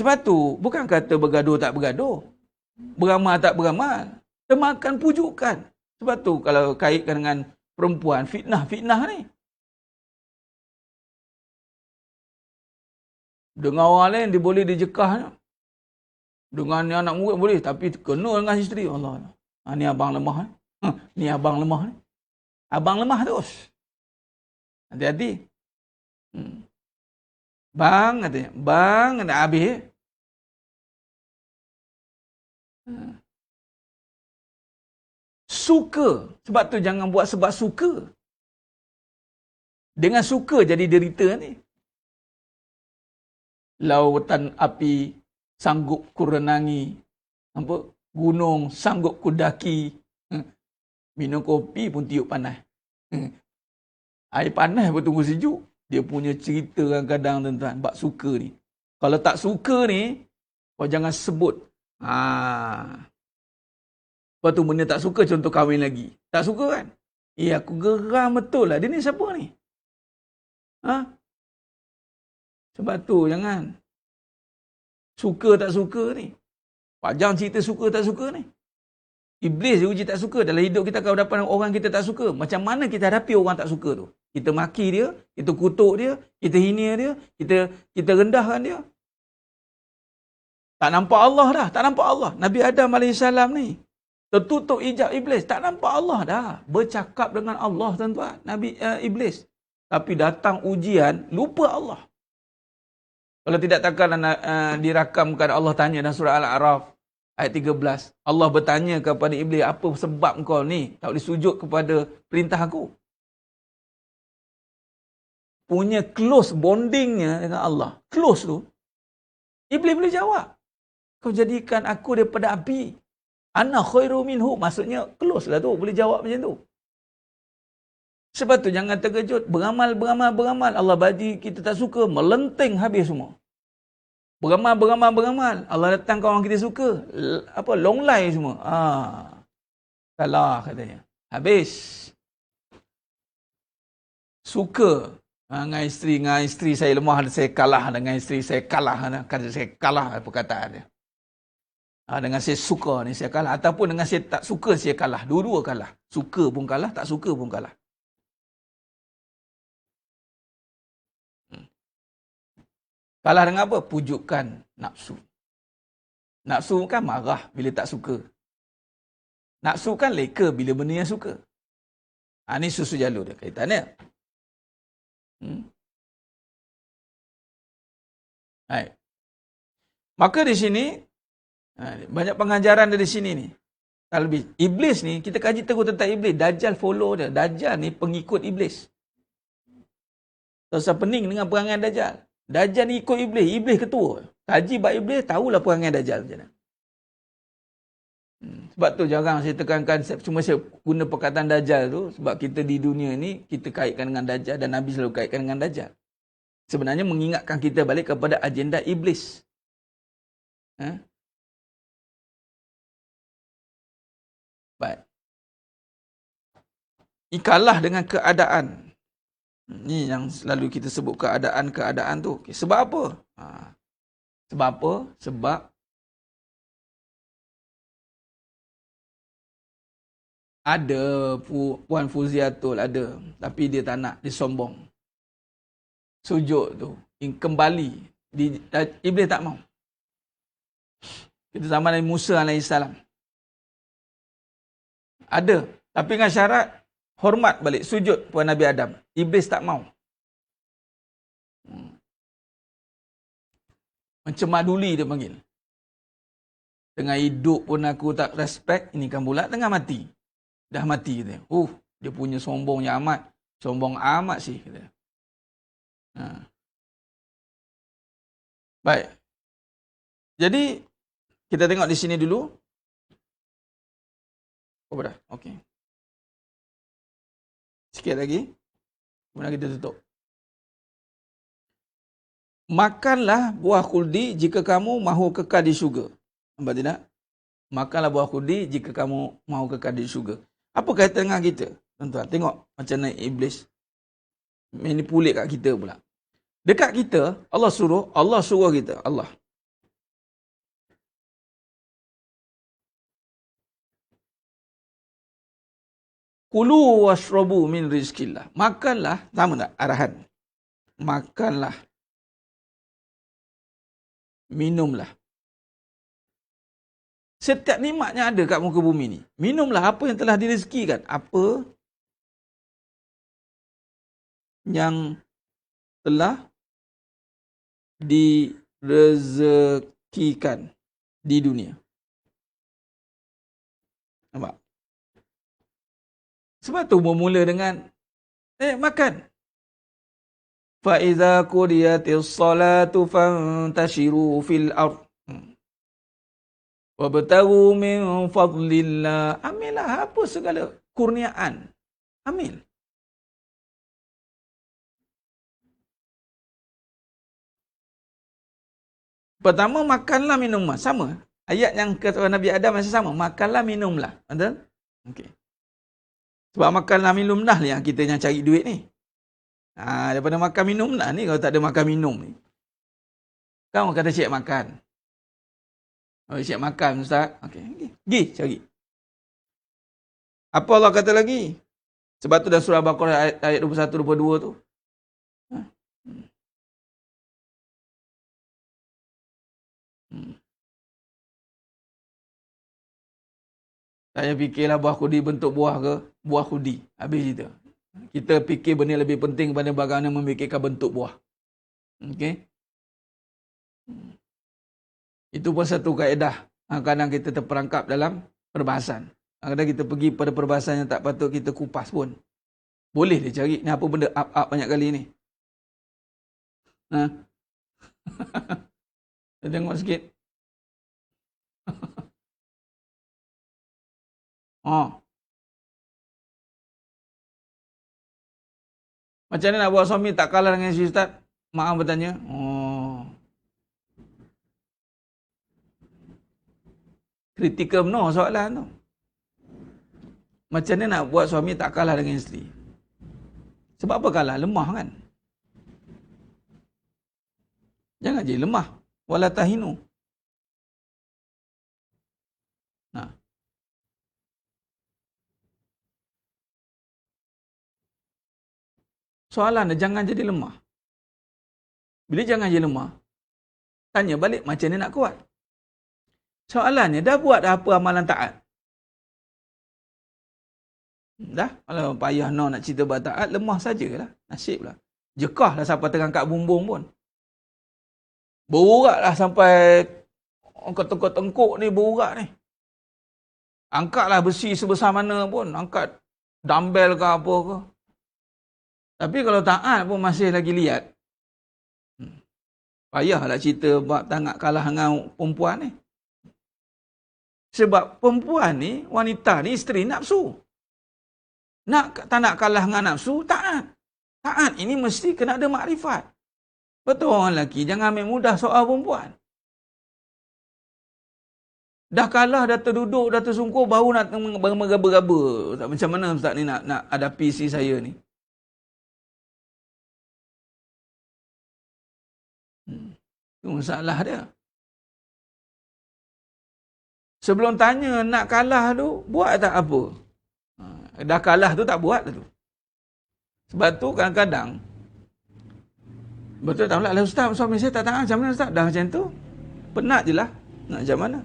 Sebab tu, bukan kata bergaduh tak bergaduh. Beramal tak beramal. Termakan pujukan. Sebab tu, kalau kaitkan dengan perempuan, fitnah ni. Dengan orang lain, dia boleh dijekah. Dengan anak murid boleh. Tapi kena dengan isteri. Allah. Ni abang lemah. Ni abang lemah. Abang lemah terus. Hati-hati. Bang katanya. Bang nak habis. Suka. Sebab tu jangan buat sebab suka. Dengan suka jadi derita ni. Lautan api sanggup kurenangi. Apa? Gunung sanggup kudaki. Minum kopi pun tiup panas. Air panas pun tunggu sejuk. Dia punya cerita kadang-kadang tuan-tuan. Bab suka ni. Kalau tak suka ni, kau jangan sebut. Lepas tu benda tak suka, contoh kahwin lagi. Tak suka kan? Aku geram betul lah. Dia ni siapa ni? Sebab tu jangan. Suka tak suka ni. Panjang cerita suka tak suka ni. Iblis dia uji tak suka. Dalam hidup kita kalau dapat orang kita tak suka. Macam mana kita hadapi orang tak suka tu? Kita maki dia, kita kutuk dia, kita hina dia, kita rendahkan dia. Tak nampak Allah dah. Tak nampak Allah. Nabi Adam AS ni. Tertutup hijab iblis. Tak nampak Allah dah. Bercakap dengan Allah tuan-tuan. Iblis. Tapi datang ujian, lupa Allah. Kalau tidak takkan dirakamkan Allah tanya dalam surah Al-A'raf. Ayat 13. Allah bertanya kepada iblis, apa sebab kau ni tak boleh sujud kepada perintah aku? Punya close bondingnya dengan Allah. Close tu. Iblis boleh jawab. Kau jadikan aku daripada api. Ana khairu minhu. Maksudnya close lah tu. Boleh jawab macam tu. Sebab tu jangan terkejut. Beramal. Allah bagi kita tak suka. Melenting habis semua. Beramal. Allah datang ke orang kita suka. Long life semua. Salah katanya. Habis. Suka. Dengan isteri saya lemah. Saya kalah dengan isteri saya kalah. Saya kalah perkataan dia. Dengan saya suka ni saya kalah. Ataupun dengan saya tak suka saya kalah. Dua-dua kalah. Suka pun kalah. Tak suka pun kalah. Kalah dengan apa? Pujukan nafsu. Nafsu kan marah bila tak suka. Nafsu kan leka bila benda yang suka. Ini susu jalur dia kaitannya. Baik. Maka di sini, banyak pengajaran dari sini ni. Talbis. Iblis ni, kita kaji teguh tentang iblis. Dajjal follow dia. Dajjal ni pengikut iblis. Terasa pening dengan perangai Dajjal. Dajjal ni ikut iblis. Iblis ketua. Kaji bab iblis, tahulah perangai Dajjal macam mana. Sebab tu jarang saya tekankan, cuma saya guna perkataan Dajjal tu, sebab kita di dunia ni, kita kaitkan dengan Dajjal dan Nabi selalu kaitkan dengan Dajjal. Sebenarnya mengingatkan kita balik kepada agenda iblis. Baik. Ikalah dengan keadaan. Ni yang selalu kita sebut keadaan tu. Okay. Sebab apa? Sebab apa? Sebab ada Puan Fuziatul ada. Tapi dia tak nak. Dia sombong. Sujud tu. Kembali. Iblis tak mau. Kita zaman Nabi Musa AS. Ada. Tapi dengan syarat hormat balik, sujud kepada Nabi Adam. Iblis tak mau. Mencemaduli dia panggil. Tengah hidup pun aku tak respect, ini kan pula tengah mati. Dah mati dia. Dia punya sombongnya amat. Sombong amat sih. Kata. Baik. Jadi, kita tengok di sini dulu. Apa dah? Okey. Sikit lagi. Kemudian kita tutup. Makanlah buah khuldi jika kamu mahu kekal di syurga. Nampak tidak? Makanlah buah khuldi jika kamu mahu kekal di syurga. Apa kaitan dengan kita? Tuan-tuan, tengok macam mana iblis manipulate kat kita pula. Dekat kita, Allah suruh kita. Allah. Kulu washrabu min rizkillah. Makanlah, sama tak arahan? Makanlah. Minumlah. Setiap nikmat yang ada kat muka bumi ni. Minumlah apa yang telah direzekikan. Apa yang telah direzekikan di dunia. Nampak? Sebab tu bermula dengan makan. Fa iza qudiyatis salatu fantashiru fil ardh wabtaghu min fadlillah. Ambillah apa segala kurniaan. Ambil. Pertama, makanlah minumlah. Sama. Ayat yang kata Nabi Adam masih sama. Makanlah minumlah. Betul? Okey. Sebab makanlah minumlah yang kita yang cari duit ni. Daripada makan minumlah ni, kalau tak ada makan minum ni. Kamu kata cik makan. Cik makan, Ustaz. Okey. Pergi cari. Apa Allah kata lagi? Sebab tu dalam surah Al-Baqarah ayat 21-22 tu. Saya fikirlah buah khudi bentuk buah ke? Buah khudi. Habis itu. Kita fikir benda lebih penting daripada bagaimana memikirkan bentuk buah. Okey? Itu pun satu kaedah. Kadang kita terperangkap dalam perbahasan. Kadang kita pergi pada perbahasan yang tak patut kita kupas pun. Boleh dia cari. Ni apa benda up banyak kali ni? Kita tengok sikit. Macam mana nak buat suami tak kalah dengan isteri, Ustaz? Maaf bertanya. Kritikal benar soalan tu. Macam mana nak buat suami tak kalah dengan isteri? Sebab apa kalah? Lemah kan? Jangan jadi lemah. Wala tahinu. Soalan dia jangan jadi lemah. Bila jangan jadi lemah, tanya balik macam ni nak kuat. Soalannya, dah buat apa amalan taat? Dah? Kalau payah nak cerita buat taat, lemah sajalah. Nasib lah. Jekah lah sampai terangkat bumbung pun. Berurat lah sampai tengkuk-tengkuk ni berurat ni. Angkatlah besi sebesar mana pun. Angkat dumbbell ke apa ke. Tapi kalau taat pun masih lagi liat. Payahlah cerita bab tak nak kalah dengan perempuan ni. Sebab perempuan ni, wanita ni, isteri nafsu. Tak nak kalah dengan nafsu, taat. Taat ini mesti kena ada makrifat. Betul orang lelaki, jangan ambil mudah soal perempuan. Dah kalah, dah terduduk, dah tersungkur, baru nak meraba-raba. Macam mana Ustaz ni nak hadapi isteri saya ni? Itu masalah dia. Sebelum tanya nak kalah tu, buat tak apa? Dah kalah tu tak buat tu. Sebab tu kadang-kadang, betul tak pula, Ustaz, suami saya tak tahu macam mana Ustaz? Dah macam tu, penat je lah. Nak macam mana?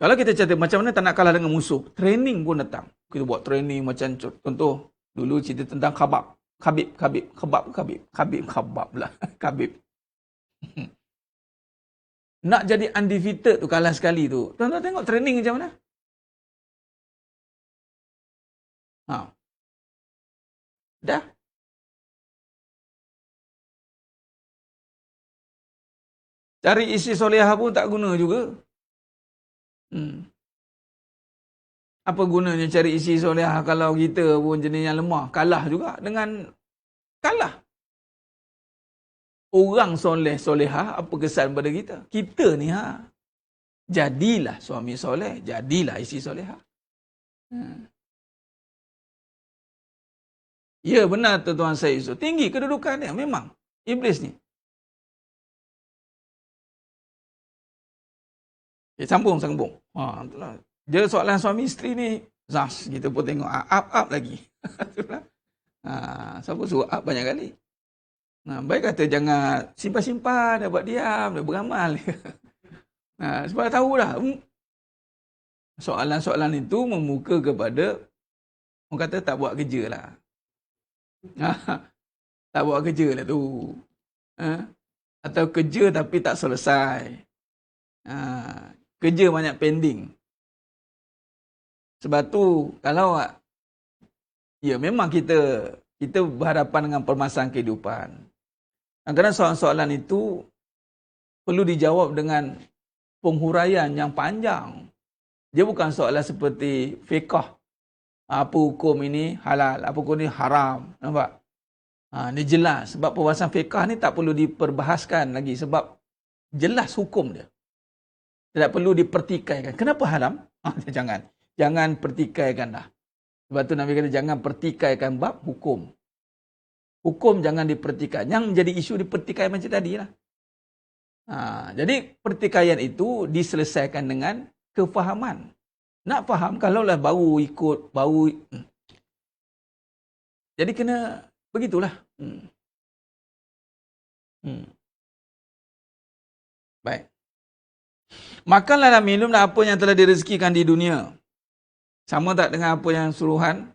Kalau kita cerita macam mana tak nak kalah dengan musuh, training pun datang. Kita buat training macam contoh dulu cerita tentang khabab. Khabib lah. Khabib. Nak jadi undefeated tu kalah sekali tu. Tuan-tuan tengok training macam mana? Ha. Dah. Cari isteri solehah pun tak guna juga. Apa gunanya cari isteri solehah kalau kita pun jenis yang lemah? Kalah juga dengan kalah. Orang soleh solehah apa kesan pada kita? Kita ni jadilah suami soleh, jadilah isteri solehah. Ya benar tuan saya Yusuf. Tinggi kedudukan dia memang. Iblis ni. Sambung. Itulah. Dia soalan suami isteri ni. Zas, kita pun tengok up lagi. Siapa suruh up banyak kali? Baik kata jangan simpan-simpan, dah buat diam, dah beramal. Sebab tahu dah. Soalan-soalan itu memuka kepada, orang kata tak buat kerja lah. Tak buat kerja lah tu. Atau kerja tapi tak selesai. Kerja banyak pending. Sebab tu kalau ya memang kita berhadapan dengan permasalahan kehidupan. Kadang-kadang soalan-soalan itu perlu dijawab dengan penghuraian yang panjang. Dia bukan soalan seperti fiqh. Apa hukum ini halal, apa hukum ini haram. Nampak? Ini jelas. Sebab perbahasan fiqh ni tak perlu diperbahaskan lagi. Sebab jelas hukum dia. Tidak perlu dipertikaikan. Kenapa haram? Jangan pertikaikan dah. Sebab tu Nabi kata jangan pertikaikan bab hukum. Hukum jangan dipertikaikan. Yang menjadi isu dipertikaikan macam tadi lah. Jadi pertikaian itu diselesaikan dengan kefahaman. Nak faham kalaulah baru jadi kena begitulah. Baik. Makanlah dan minumlah apa yang telah direzekikan di dunia. Sama tak dengan apa yang suruhan?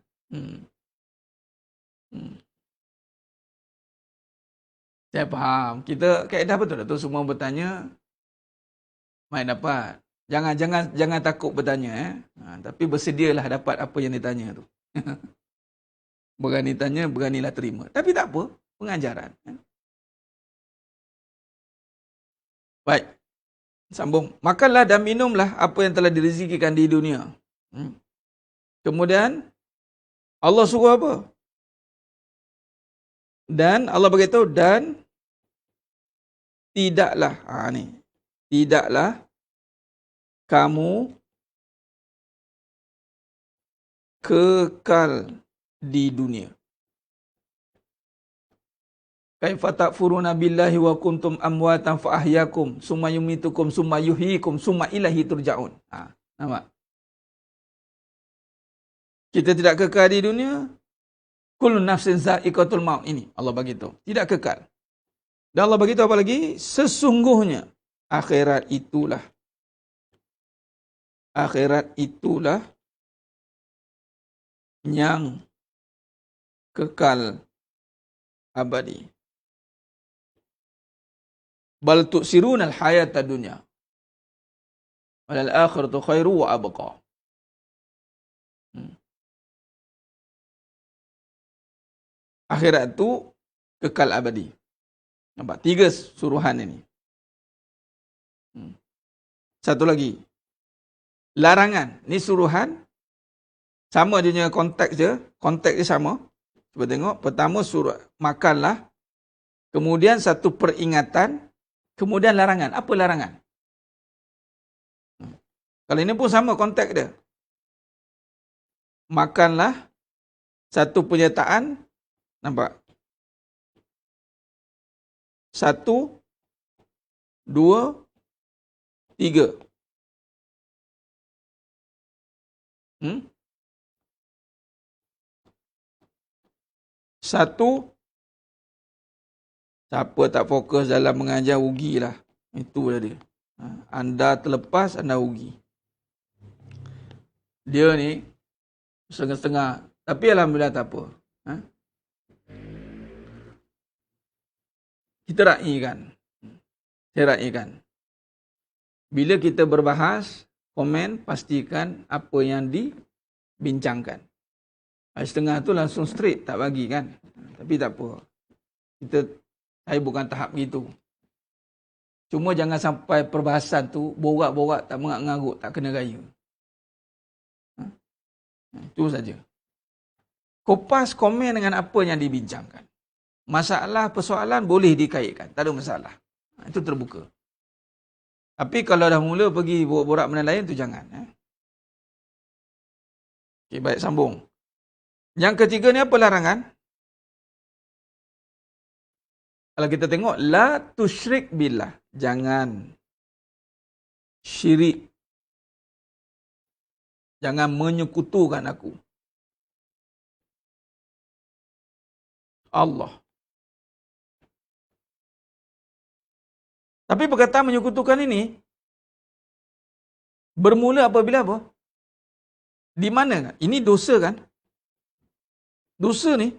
Saya faham. Kita kaedah betul tu semua bertanya. Mai dapat. Jangan takut bertanya. Tapi bersedialah dapat apa yang ditanya tu. Berani tanya, beranilah terima. Tapi tak apa. Pengajaran. Baik. Sambung. Makanlah dan minumlah apa yang telah direzekikan di dunia. Kemudian Allah suruh apa? Dan Allah beritahu dan tidaklah tidaklah kamu kekal di dunia. Kaifa takfuruna billahi wa kuntum amwatan fa ahyakum summa yumitukum summa yuhyikum summa ilaihi turja'un. Nampak? Kita tidak kekal di dunia. Kullu nafsin za'iqatul maut. Ini Allah bagi tahu. Tidak kekal. Dan Allah bagi tahu apa lagi? Sesungguhnya akhirat itulah yang kekal abadi. Bal tu'sirunal hayata dunya wal akhiratu khairu wa abqa. Akhirat tu kekal abadi. Nampak? 3 suruhan ini. Satu lagi. Larangan. Ni suruhan. Sama je konteks dia. Konteks dia sama. Cuba tengok. Pertama suruh makanlah. Kemudian satu peringatan. Kemudian larangan. Apa larangan? Kalau ini pun sama konteks dia. Makanlah. Satu penyertaan. Nampak? 1, 2, 3. Satu, siapa tak fokus dalam mengajar rugilah. Itulah dia. Anda terlepas, anda rugi. Dia ni setengah-setengah. Tapi alhamdulillah tak apa. Ha? Kita raikan. Saya raikan. Bila kita berbahas, komen, pastikan apa yang dibincangkan. Setengah tu langsung straight, tak bagi kan. Tapi tak apa. Saya bukan tahap gitu. Cuma jangan sampai perbahasan tu borak-borak, tak mengarut, tak kena gaya. Itu saja. Kupas komen dengan apa yang dibincangkan. Masalah, persoalan boleh dikaitkan. Tak ada masalah. Itu terbuka. Tapi kalau dah mula pergi borak-borak benda lain, tu jangan. Okay, baik, sambung. Yang ketiga ni apa larangan? Kalau kita tengok, la tusyrik billah. Jangan syirik. Jangan menyekutukan aku. Allah. Tapi perkataan menyekutukan ini bermula apabila apa? Di mana kan? Ini dosa kan? Dosa ni.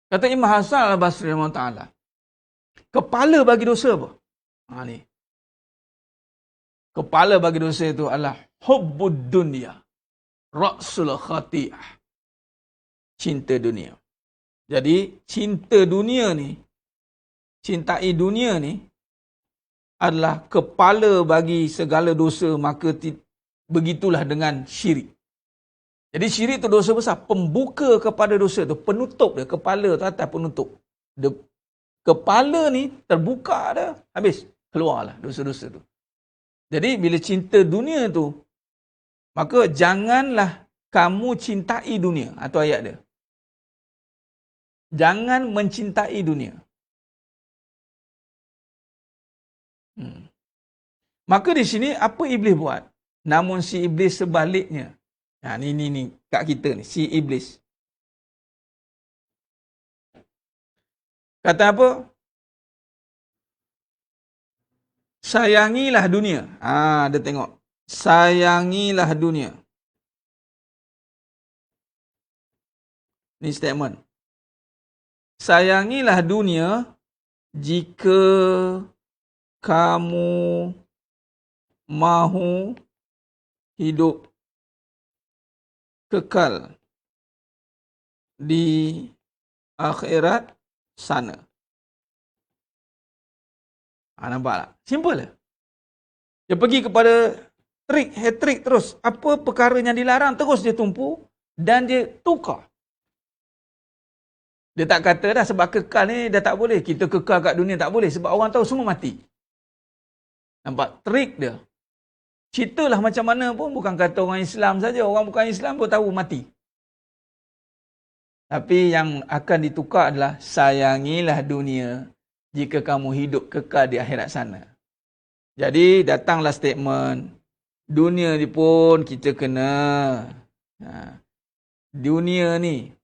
Kata Imam Hasan al-Basri rahimahullah. Kepala bagi dosa apa? Ni. Kepala bagi dosa itu adalah hubbud dunya. Ra'sul khati'ah. Cinta dunia. Jadi, cinta dunia ni, cintai dunia ni, adalah kepala bagi segala dosa, maka begitulah dengan syirik. Jadi syirik tu dosa besar. Pembuka kepada dosa tu, penutup dia, kepala tu atas penutup. Kepala ni terbuka dah, habis. Keluarlah dosa-dosa tu. Jadi bila cinta dunia tu, maka janganlah kamu cintai dunia. Atau ayat dia. Jangan mencintai dunia. Maka di sini apa iblis buat? Namun si iblis sebaliknya. Ni kat kita ni, si iblis. Kata apa? Sayangilah dunia. Dia tengok. Sayangilah dunia. Ni statement. Sayangilah dunia jika kamu mahu hidup kekal di akhirat sana. Nampak tak? Simple lah. Dia pergi kepada hat-trick terus. Apa perkara yang dilarang terus dia tumpu dan dia tukar. Dia tak kata dah sebab kekal ni dah tak boleh. Kita kekal kat dunia tak boleh sebab orang tahu semua mati. Nampak? Trik dia. Ceritalah macam mana pun bukan kata orang Islam saja. Orang bukan Islam pun tahu mati. Tapi yang akan ditukar adalah sayangilah dunia jika kamu hidup kekal di akhirat sana. Jadi datanglah statement. Dunia ni pun kita kena. Dunia ni.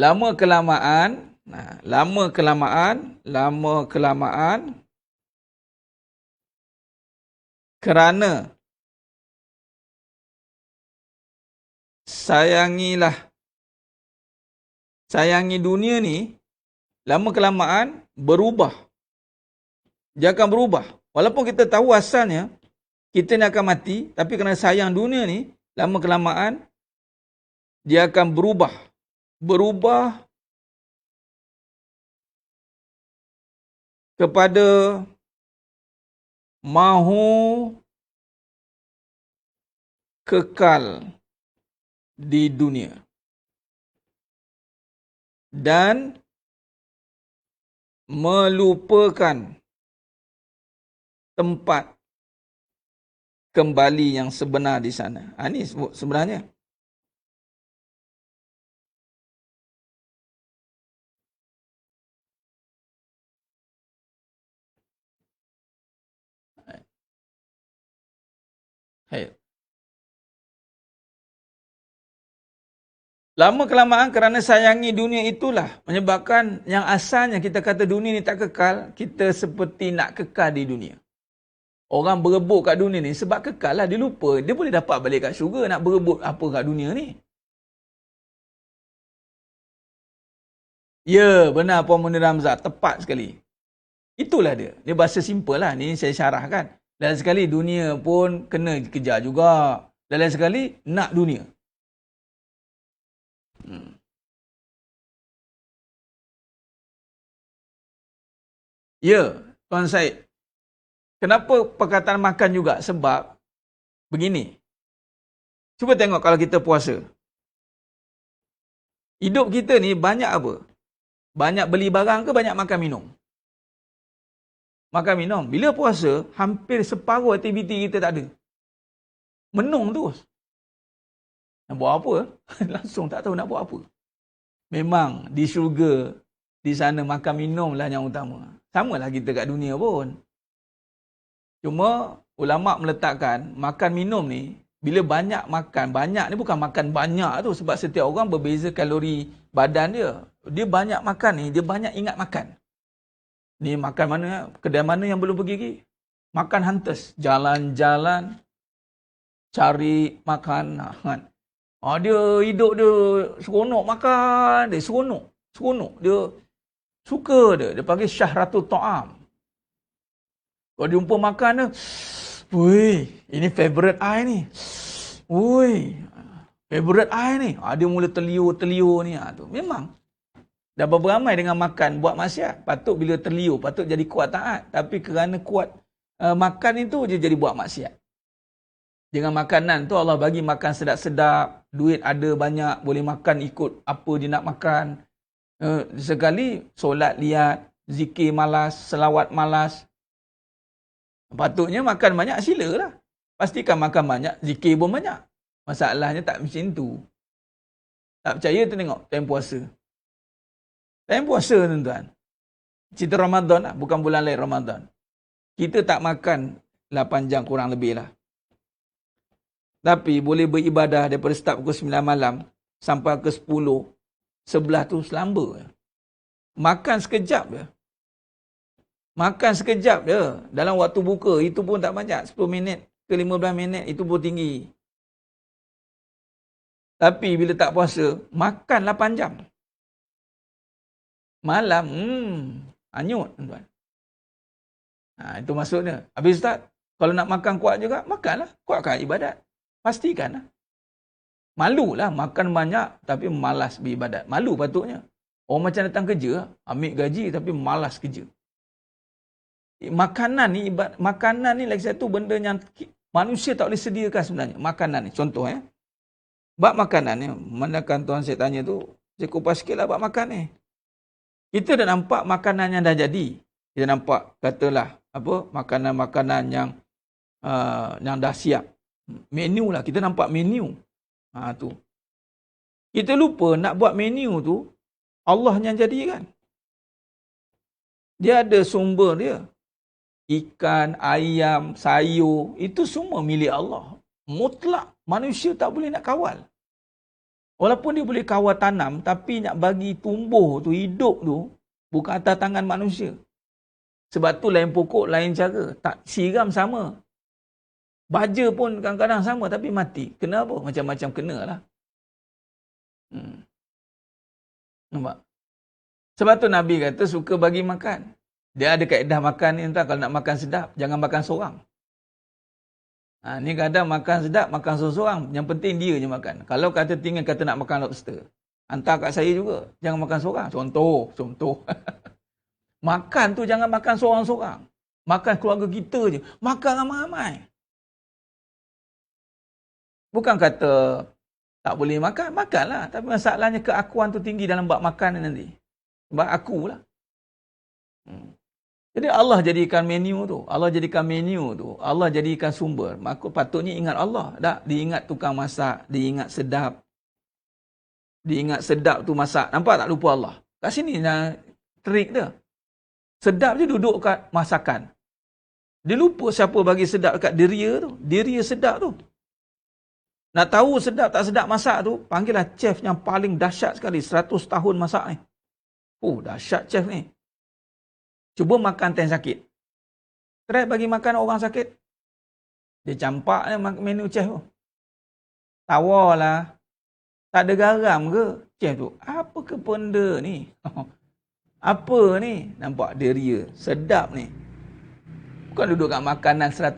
Lama kelamaan. Kerana sayangi dunia ni, lama kelamaan berubah. Dia akan berubah. Walaupun kita tahu asalnya, kita ni akan mati, tapi kerana sayang dunia ni, lama kelamaan, dia akan berubah. Berubah kepada mahu kekal di dunia dan melupakan tempat kembali yang sebenar di sana. Ini sebenarnya. Lama kelamaan kerana sayangi dunia itulah menyebabkan yang asalnya kita kata dunia ni tak kekal, kita seperti nak kekal di dunia. Orang berebut kat dunia ni sebab kekal lah. Dia lupa. Dia boleh dapat balik kat syurga nak berebut apa kat dunia ni. Ya, benar Puan Munir Hamzah. Tepat sekali. Itulah dia. Dia bahasa simple lah. Ni saya syarahkan. Dan sekali dunia pun kena kejar juga. Dan lain sekali nak dunia. Ya, Tuan Syed. Kenapa perkataan makan juga? Sebab begini. Cuba tengok kalau kita puasa. Hidup kita ni banyak apa? Banyak beli barang ke banyak makan minum? Makan minum. Bila puasa, hampir separuh aktiviti kita tak ada. Menung terus. Nak buat apa? Langsung tak tahu nak buat apa. Memang di syurga, di sana makan minum lah yang utama. Samalah kita kat dunia pun. Cuma ulama' meletakkan makan minum ni, bila banyak makan, banyak ni bukan makan banyak tu sebab setiap orang berbeza kalori badan dia. Dia banyak makan ni, dia banyak ingat makan. Ni makan mana, kedai mana yang belum pergi lagi? Makan hantas, jalan-jalan, cari makanan. Dia hidup dia seronok makan, dia seronok. Dia suka dia panggil syahratul ta'am. Kalau dia jumpa makan dia, woi, ini favorite I ni. Woi, favorite I ni. Dia mula terliur ni. Tu. Memang. Dah beramai dengan makan buat maksiat. Patut bila terliur, patut jadi kuat taat. Tapi kerana kuat makan itu je jadi buat maksiat. Dengan makanan tu Allah bagi makan sedap-sedap, duit ada banyak, boleh makan ikut apa dia nak makan. Sekali solat liat, zikir malas, selawat malas. Patutnya makan banyak sila lah. Pastikan makan banyak, zikir pun banyak. Masalahnya tak macam tu. Tak percaya tu tengok time puasa. Time puasa tuan-tuan. Cerita Ramadan lah, bukan bulan lain Ramadan. Kita tak makan 8 jam kurang lebih lah. Tapi boleh beribadah daripada start pukul 9 malam sampai ke 10. Sebelah tu selamba. Makan sekejap je. Makan sekejap je. Dalam waktu buka, itu pun tak banyak. 10 minit ke 15 minit, itu pun tinggi. Tapi bila tak puasa, makan 8 jam. Malam, hanyut tuan. Itu maksudnya. Habis Ustaz, kalau nak makan kuat juga, makanlah. Kuatkan ibadat. Pastikanlah. Malulah makan banyak tapi malas beribadat. Malu patutnya. Orang macam datang kerja, ambil gaji tapi malas kerja. Makanan ni lagi satu benda yang manusia tak boleh sediakan sebenarnya. Makanan ni, contoh bab makanan ni, manakah tuan saya tanya tu, saya kupas sikitlah bab makan ni. Kita dah nampak makanan yang dah jadi. Kita nampak, katalah, makanan-makanan yang dah siap. Menu lah, kita nampak menu. Tu. Kita lupa nak buat menu tu, Allah yang jadikan. Dia ada sumber dia. Ikan, ayam, sayur, itu semua milik Allah. Mutlak. Manusia tak boleh nak kawal. Walaupun dia boleh kawal tanam, tapi nak bagi tumbuh tu, hidup tu, bukan atas tangan manusia. Sebab tu lain pokok, lain cara. Tak siram sama. Baja pun kadang-kadang sama, tapi mati. Kenapa? Macam-macam kena lah. Nampak? Sebab tu Nabi kata suka bagi makan. Dia ada kaedah makan ni, entah kalau nak makan sedap, jangan makan seorang. Ni kadang makan sedap, makan seorang. Yang penting dia je makan. Kalau kata tinggal kata nak makan lobster, hantar kat saya juga. Jangan makan seorang. Contoh. Makan tu jangan makan seorang-seorang. Makan keluarga kita je. Makan ramai-ramai. Bukan kata tak boleh makan, makanlah. Tapi masalahnya keakuan tu tinggi dalam bab makan ni nanti. Sebab akulah. Jadi Allah jadikan menu tu. Allah jadikan sumber. Maka patutnya ingat Allah. Tak? Diingat tukang masak. Diingat sedap. Diingat sedap tu masak. Nampak tak lupa Allah? Kat sini trik dia. Sedap je duduk kat masakan. Dia lupa siapa bagi sedap kat diri tu. Diri sedap tu. Nak tahu sedap tak sedap masak tu, panggillah chef yang paling dahsyat sekali. 100 tahun masak ni. Dahsyat chef ni. Cuba makan time sakit. Try bagi makan orang sakit. Dia campak dia menu chef tu. Tawarlah. Tak ada garam ke? Chef tu, apa ke benda ni? Apa ni? Nampak dia ria. Sedap ni. Bukan duduk kat makanan 100%.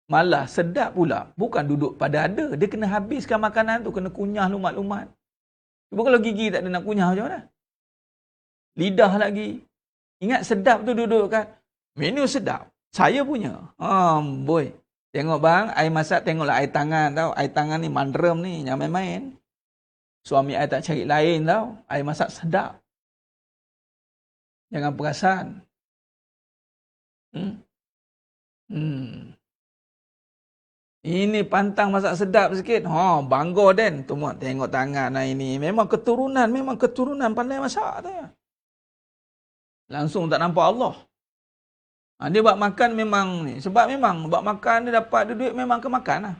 Malah sedap pula. Bukan duduk pada ada. Dia kena habiskan makanan tu. Kena kunyah lumat-lumat. Cuba kalau gigi tak ada nak kunyah macam mana? Lidah lagi. Ingat sedap tu duduk kat menu sedap. Saya punya. Boy. Tengok bang, air masak tengoklah air tangan tau. Air tangan ni mandrem ni, jangan main-main. Suami air tak cari lain tau. Air masak sedap. Jangan perasan. Ini pantang masak sedap sikit. Bangga den. Tengok tangan air ni. Memang keturunan pandai masak tu. Langsung tak nampak Allah. Dia buat makan memang ni. Sebab memang buat makan dia dapat duit memang ke makan lah.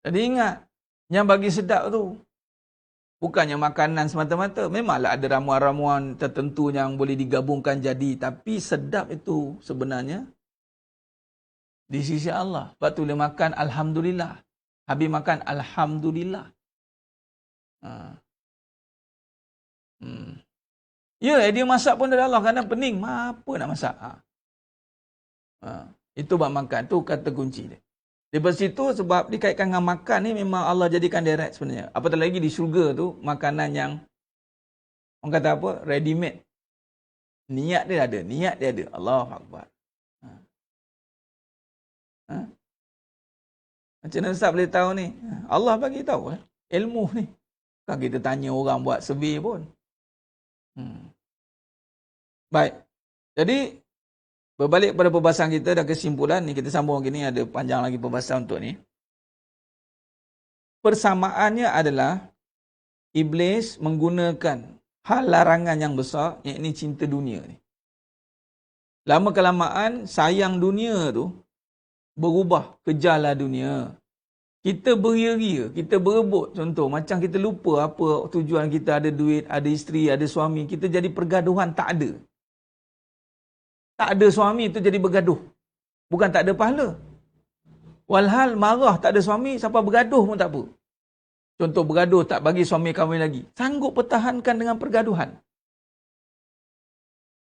Jadi ingat, yang bagi sedap tu bukannya makanan semata-mata. Memanglah ada ramuan-ramuan tertentu yang boleh digabungkan jadi. Tapi sedap itu sebenarnya di sisi Allah. Sebab tu dia makan Alhamdulillah. Habis makan Alhamdulillah. Ya, dia masak pun dari Allah. Kadang pening. Apa nak masak? Itu buat makan. Tu kata kunci dia. Lepas situ sebab dikaitkan dengan makan ni memang Allah jadikan direct sebenarnya. Apatah lagi di syurga tu, makanan yang orang kata apa? Ready made. Niat dia ada. Allahu Akbar. Macam mana Ustaz boleh tahu ni? Allah bagi tahu ilmu ni. Bukan kita tanya orang buat survey pun. Baik. Jadi, berbalik pada perbahasan kita dan kesimpulan ni, kita sambung lagi ni, ada panjang lagi perbahasan untuk ni. Persamaannya adalah Iblis menggunakan hal larangan yang besar, iaitu cinta dunia ni. Lama-kelamaan, sayang dunia tu berubah, kejarlah dunia. Kita beria-ria, kita berebut. Contoh, macam kita lupa apa tujuan kita, ada duit, ada isteri, ada suami. Kita jadi pergaduhan, tak ada. Tak ada suami tu jadi bergaduh. Bukan tak ada pahala. Walhal marah tak ada suami, siapa bergaduh pun tak apa. Contoh bergaduh tak bagi suami kahwin lagi. Sanggup pertahankan dengan pergaduhan.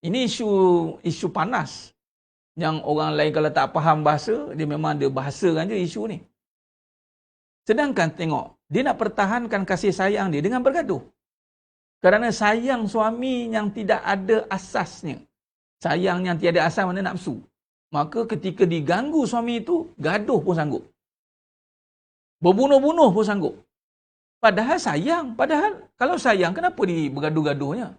Ini isu panas. Yang orang lain kalau tak faham bahasa, dia memang dia bahasakan je isu ni. Sedangkan tengok, dia nak pertahankan kasih sayang dia dengan bergaduh. Kerana sayang suami yang tidak ada asasnya. Sayang yang tiada asas mana nafsu. Maka ketika diganggu suami itu, gaduh pun sanggup. Berbunuh-bunuh pun sanggup. Padahal sayang. Padahal kalau sayang, kenapa bergaduh-gaduhnya?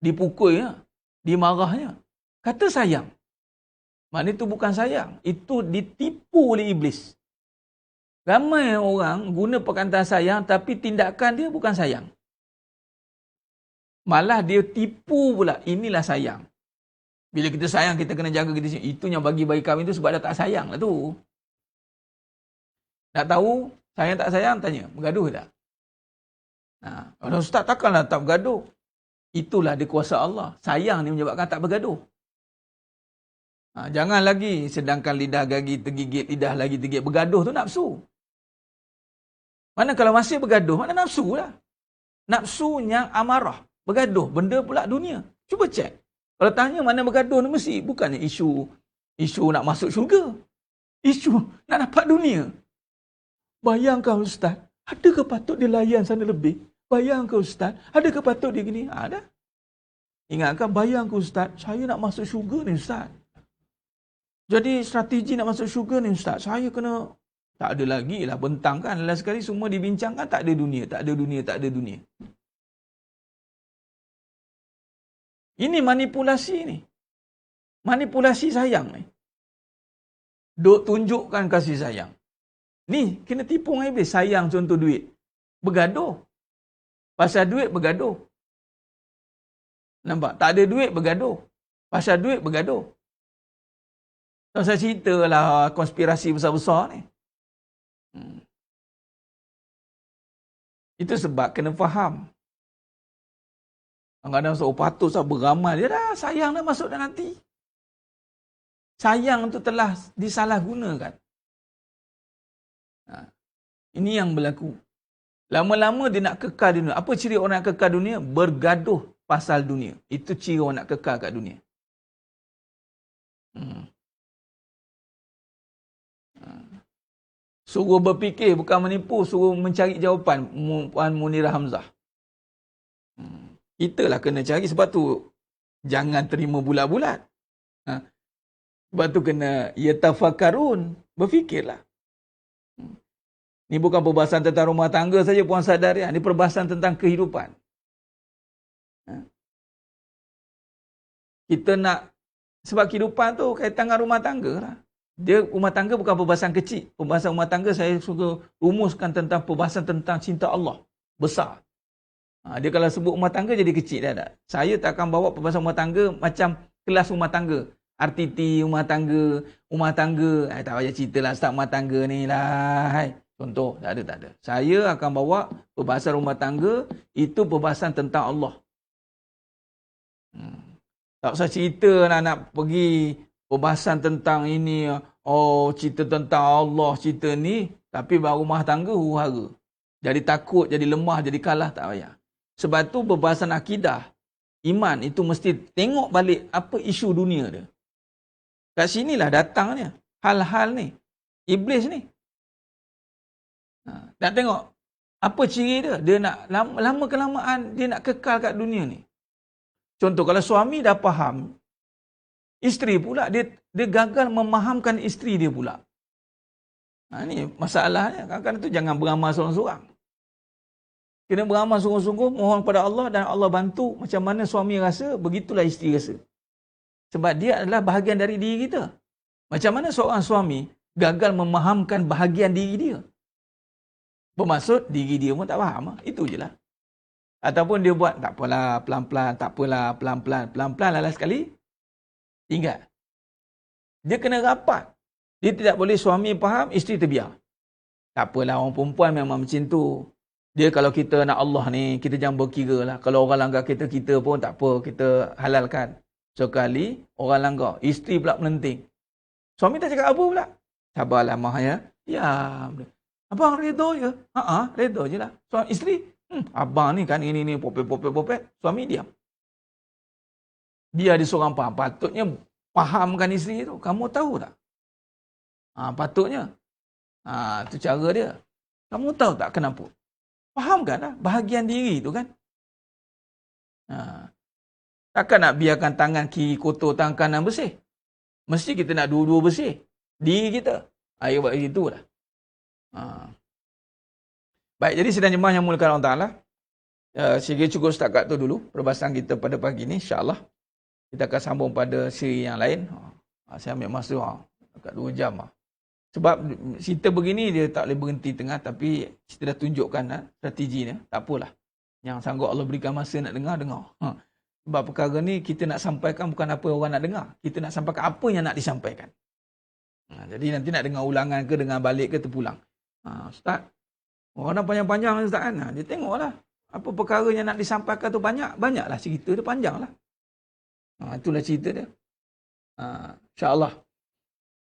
Dipukulnya? Dimarahnya? Kata sayang. Maknanya itu bukan sayang. Itu ditipu oleh iblis. Ramai orang guna perkataan sayang tapi tindakan dia bukan sayang. Malah dia tipu pula. Inilah sayang. Bila kita sayang, kita kena jaga kita. Itu yang bagi kahwin tu sebab dia tak sayang lah tu. Nak tahu sayang tak sayang? Tanya. Bergaduh tak? Kalau Ustaz takkanlah tak bergaduh. Itulah dia kuasa Allah. Sayang ni menyebabkan tak bergaduh. Jangan lagi sedangkan lidah gigi tergigit, lidah lagi tergigit. Bergaduh tu nafsu. Mana kalau masih bergaduh, mana nafsu lah. Nafsu yang amarah. Bergaduh, benda pula dunia. Cuba cek. Kalau tanya mana bergaduh ni mesti bukannya isu nak masuk syurga. Isu nak dapat dunia. Bayangkan Ustaz, adakah patut dia layan sana lebih? Bayangkan Ustaz, adakah patut dia gini? Ada. Ingatkan, bayangkan Ustaz, saya nak masuk syurga ni Ustaz. Jadi strategi nak masuk syurga ni Ustaz, saya kena, tak ada lagi lah bentang kan. Last sekali semua dibincangkan, tak ada dunia, tak ada dunia, tak ada dunia. Ini manipulasi ni. Manipulasi sayang ni. Duk tunjukkan kasih sayang. Ni, kena tipu dengan iblis. Sayang contoh duit. Bergaduh. Pasal duit bergaduh. Nampak? Tak ada duit bergaduh. Pasal duit bergaduh. So, saya ceritalah konspirasi besar-besar ni. Itu sebab kena faham. Kadang-kadang so patut saya beramal, dia dah sayang dah masuk dah nanti. Sayang tu telah disalahgunakan. Ini yang berlaku. Lama-lama dia nak kekal dunia. Apa ciri orang nak kekal dunia? Bergaduh pasal dunia. Itu ciri orang nak kekal kat dunia. Suruh berfikir, bukan menipu. Suruh mencari jawapan. Puan Munirah Hamzah. Italah kena cari. Sebab tu, jangan terima bulat-bulat. Sebab tu kena yatafakarun. Berfikirlah. Ini bukan perbahasan tentang rumah tangga saja, puan sadar ya. Ini perbahasan tentang kehidupan. Kita nak, sebab kehidupan tu kaitan dengan rumah tangga lah. Dia rumah tangga bukan perbahasan kecil. Perbahasan rumah tangga saya suka rumuskan tentang perbahasan tentang cinta Allah. Besar. Dia kalau sebut rumah tangga jadi kecil dah. Saya tak akan bawa perbahasan rumah tangga macam kelas rumah tangga. RTT rumah tangga. Tak payah cerita lah start rumah tangga ni lah. Contoh, tak ada. Saya akan bawa perbahasan rumah tangga, itu perbahasan tentang Allah. Tak usah cerita nak pergi perbahasan tentang ini, cerita tentang Allah, cerita ni, tapi baru rumah tangga huru-hara. Jadi takut, jadi lemah, jadi kalah, tak payah. Sebab tu perbahasan akidah, iman, itu mesti tengok balik apa isu dunia dia. Kat sinilah datangnya hal-hal ni. Iblis ni. Nak tengok apa ciri dia. Dia nak lama kelamaan dia nak kekal kat dunia ni. Contoh kalau suami dah faham, isteri pula dia gagal memahamkan isteri dia pula. Ni masalahnya. Kadang-kadang tu jangan beramal seorang-seorang. Kena beramal sungguh-sungguh, mohon kepada Allah dan Allah bantu. Macam mana suami rasa, begitulah isteri rasa. Sebab dia adalah bahagian dari diri kita. Macam mana seorang suami gagal memahamkan bahagian diri dia? Bermaksud diri dia pun tak faham. Itu je lah. Ataupun dia buat, tak apalah, pelan-pelan, tak apalah, pelan-pelan, pelan-pelan lah sekali, tinggal. Dia kena rapat. Dia tidak boleh suami faham, isteri terbiar. Tak apalah, orang perempuan memang macam tu. Dia kalau kita nak Allah ni, kita jangan berkira lah. Kalau orang langgar kita pun tak apa, kita halalkan. Sekali, orang langgar. Isteri pula melenting. Suami tak cakap apa pula. Sabarlah, Mah ya. Ya, abang redha je. Redha je lah. Suami isteri, abang ni kan ini popet. Suami diam. Dia ada seorang faham. Patutnya fahamkan isteri tu. Kamu tahu tak? Patutnya. Tu cara dia. Kamu tahu tak kenapa? Fahamkan lah bahagian diri tu kan. Takkan nak biarkan tangan kiri kotor, tangan kanan bersih. Mesti kita nak dua-dua bersih. Diri kita. Air buat itu lah. Baik, jadi sidang jemaah yang muliakan Allah Ta'ala. Saya cukup setakat tu dulu perbahasan kita pada pagi ni. InsyaAllah kita akan sambung pada siri yang lain. Saya ambil masa dekat 2 jam. Sebab cerita begini dia tak boleh berhenti tengah. Tapi kita dah tunjukkan strategi ni. Tak apalah. Yang sanggup Allah berikan masa nak dengar. Sebab perkara ni kita nak sampaikan bukan apa orang nak dengar. Kita nak sampaikan apa yang nak disampaikan. Jadi nanti nak dengar ulangan ke, dengar balik ke, terpulang. Ustaz, orang dah panjang-panjang Ustaz kan. Dia tengoklah. Apa perkara yang nak disampaikan tu banyaklah cerita dia, panjang lah. Itulah cerita dia. InsyaAllah.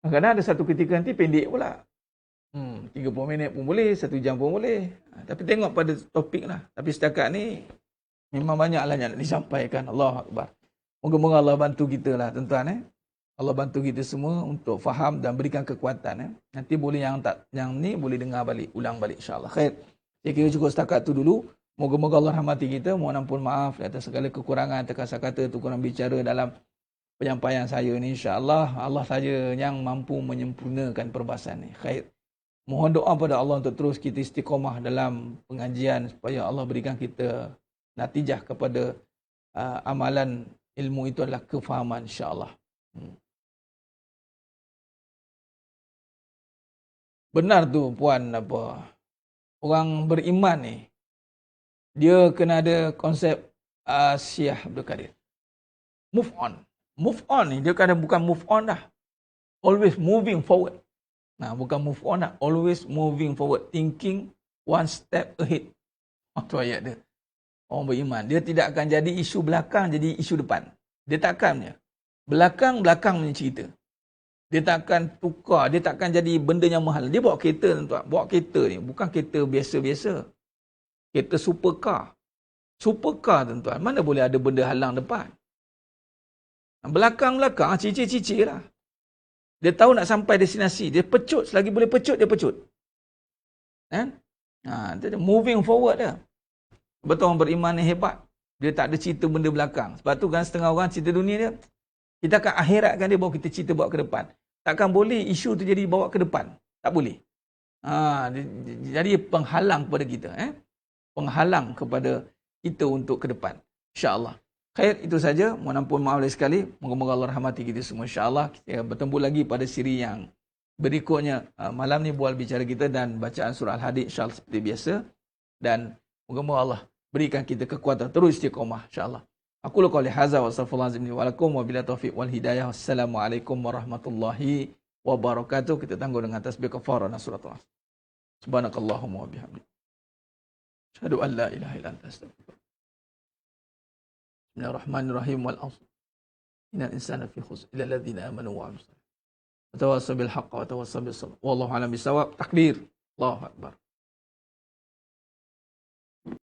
Kadang-kadang ada satu ketika nanti pendek pula. 30 minit pun boleh, 1 jam pun boleh. Tapi tengok pada topik lah. Tapi setakat ni, memang banyaklah yang nak disampaikan. Allahu Akbar. Moga-moga Allah bantu kita lah tuan-tuan. Allah bantu kita semua untuk faham dan berikan kekuatan. Nanti boleh yang ni boleh dengar balik, ulang balik insyaAllah. Khair. Saya kira cukup setakat tu dulu. Moga-moga Allah rahmati kita. Mohon ampun maaf atas segala kekurangan, terkasa-kata, kurang bicara dalam penyampaian saya ni. InsyaAllah Allah saja yang mampu menyempurnakan perbahasan ni. Khair. Mohon doa pada Allah untuk terus kita istiqamah dalam pengajian supaya Allah berikan kita natijah kepada amalan ilmu itu adalah kefahaman insyaAllah. Benar tu puan orang beriman ni dia kena ada konsep Syekh Abdul Qadir. Move on ni dia kadang bukan move on dah. Always moving forward. Bukan move on dah, always moving forward, thinking one step ahead. Itu ayat dia. Orang beriman. Dia tidak akan jadi isu belakang, jadi isu depan. Dia tak akannya. Belakang punya cerita. Dia tak akan tukar. Dia tak akan jadi benda yang mahal. Dia bawa kereta, tuan. Bawa kereta ni. Bukan kereta biasa-biasa. Kereta supercar. Supercar, tuan-tuan. Mana boleh ada benda halang depan? Belakang, cicir-cicir lah. Dia tahu nak sampai destinasi. Dia pecut. Selagi boleh pecut, dia pecut. Kan? Moving forward dah. Betul orang beriman ni hebat. Dia tak ada cerita benda belakang. Sebab tu kan setengah orang cerita dunia dia, kita akan akhiratkan dia baru kita cerita bawa ke depan. Takkan boleh isu tu jadi bawa ke depan. Tak boleh. Jadi penghalang kepada kita. Penghalang kepada kita untuk ke depan. InsyaAllah. Khair, itu saja. Mohon ampun maaf lagi sekali. Moga-moga Allah rahmati kita semua. InsyaAllah kita bertemu lagi pada siri yang berikutnya. Malam ni bual bicara kita dan bacaan surah Al-Hadid insyaAllah seperti biasa. Dan moga-moga Allah berikan kita kekuatan terus istiqamah insyaAllah. Aku lu qouli hadza wa astaghfirullahalazim wa lakum wa billahi taufiq wal hidayah. Wassalamualaikum warahmatullahi wabarakatuh. Kita tangguh dengan tasbih kafarah dan surat Al-Asr. Subhanakallahumma wa bihamdik. Asyhadu an la ilaha illa anta astaghfiruka. Bismillahirrahmanirrahim wal 'asr. Innal insana fi khusr illa alladhina amanu wa 'amilus salihati. Wa tawassaw bil haqqi wa tawassaw bis sabr. Wallahu a'lam bisawab. Takbir. Allahu akbar.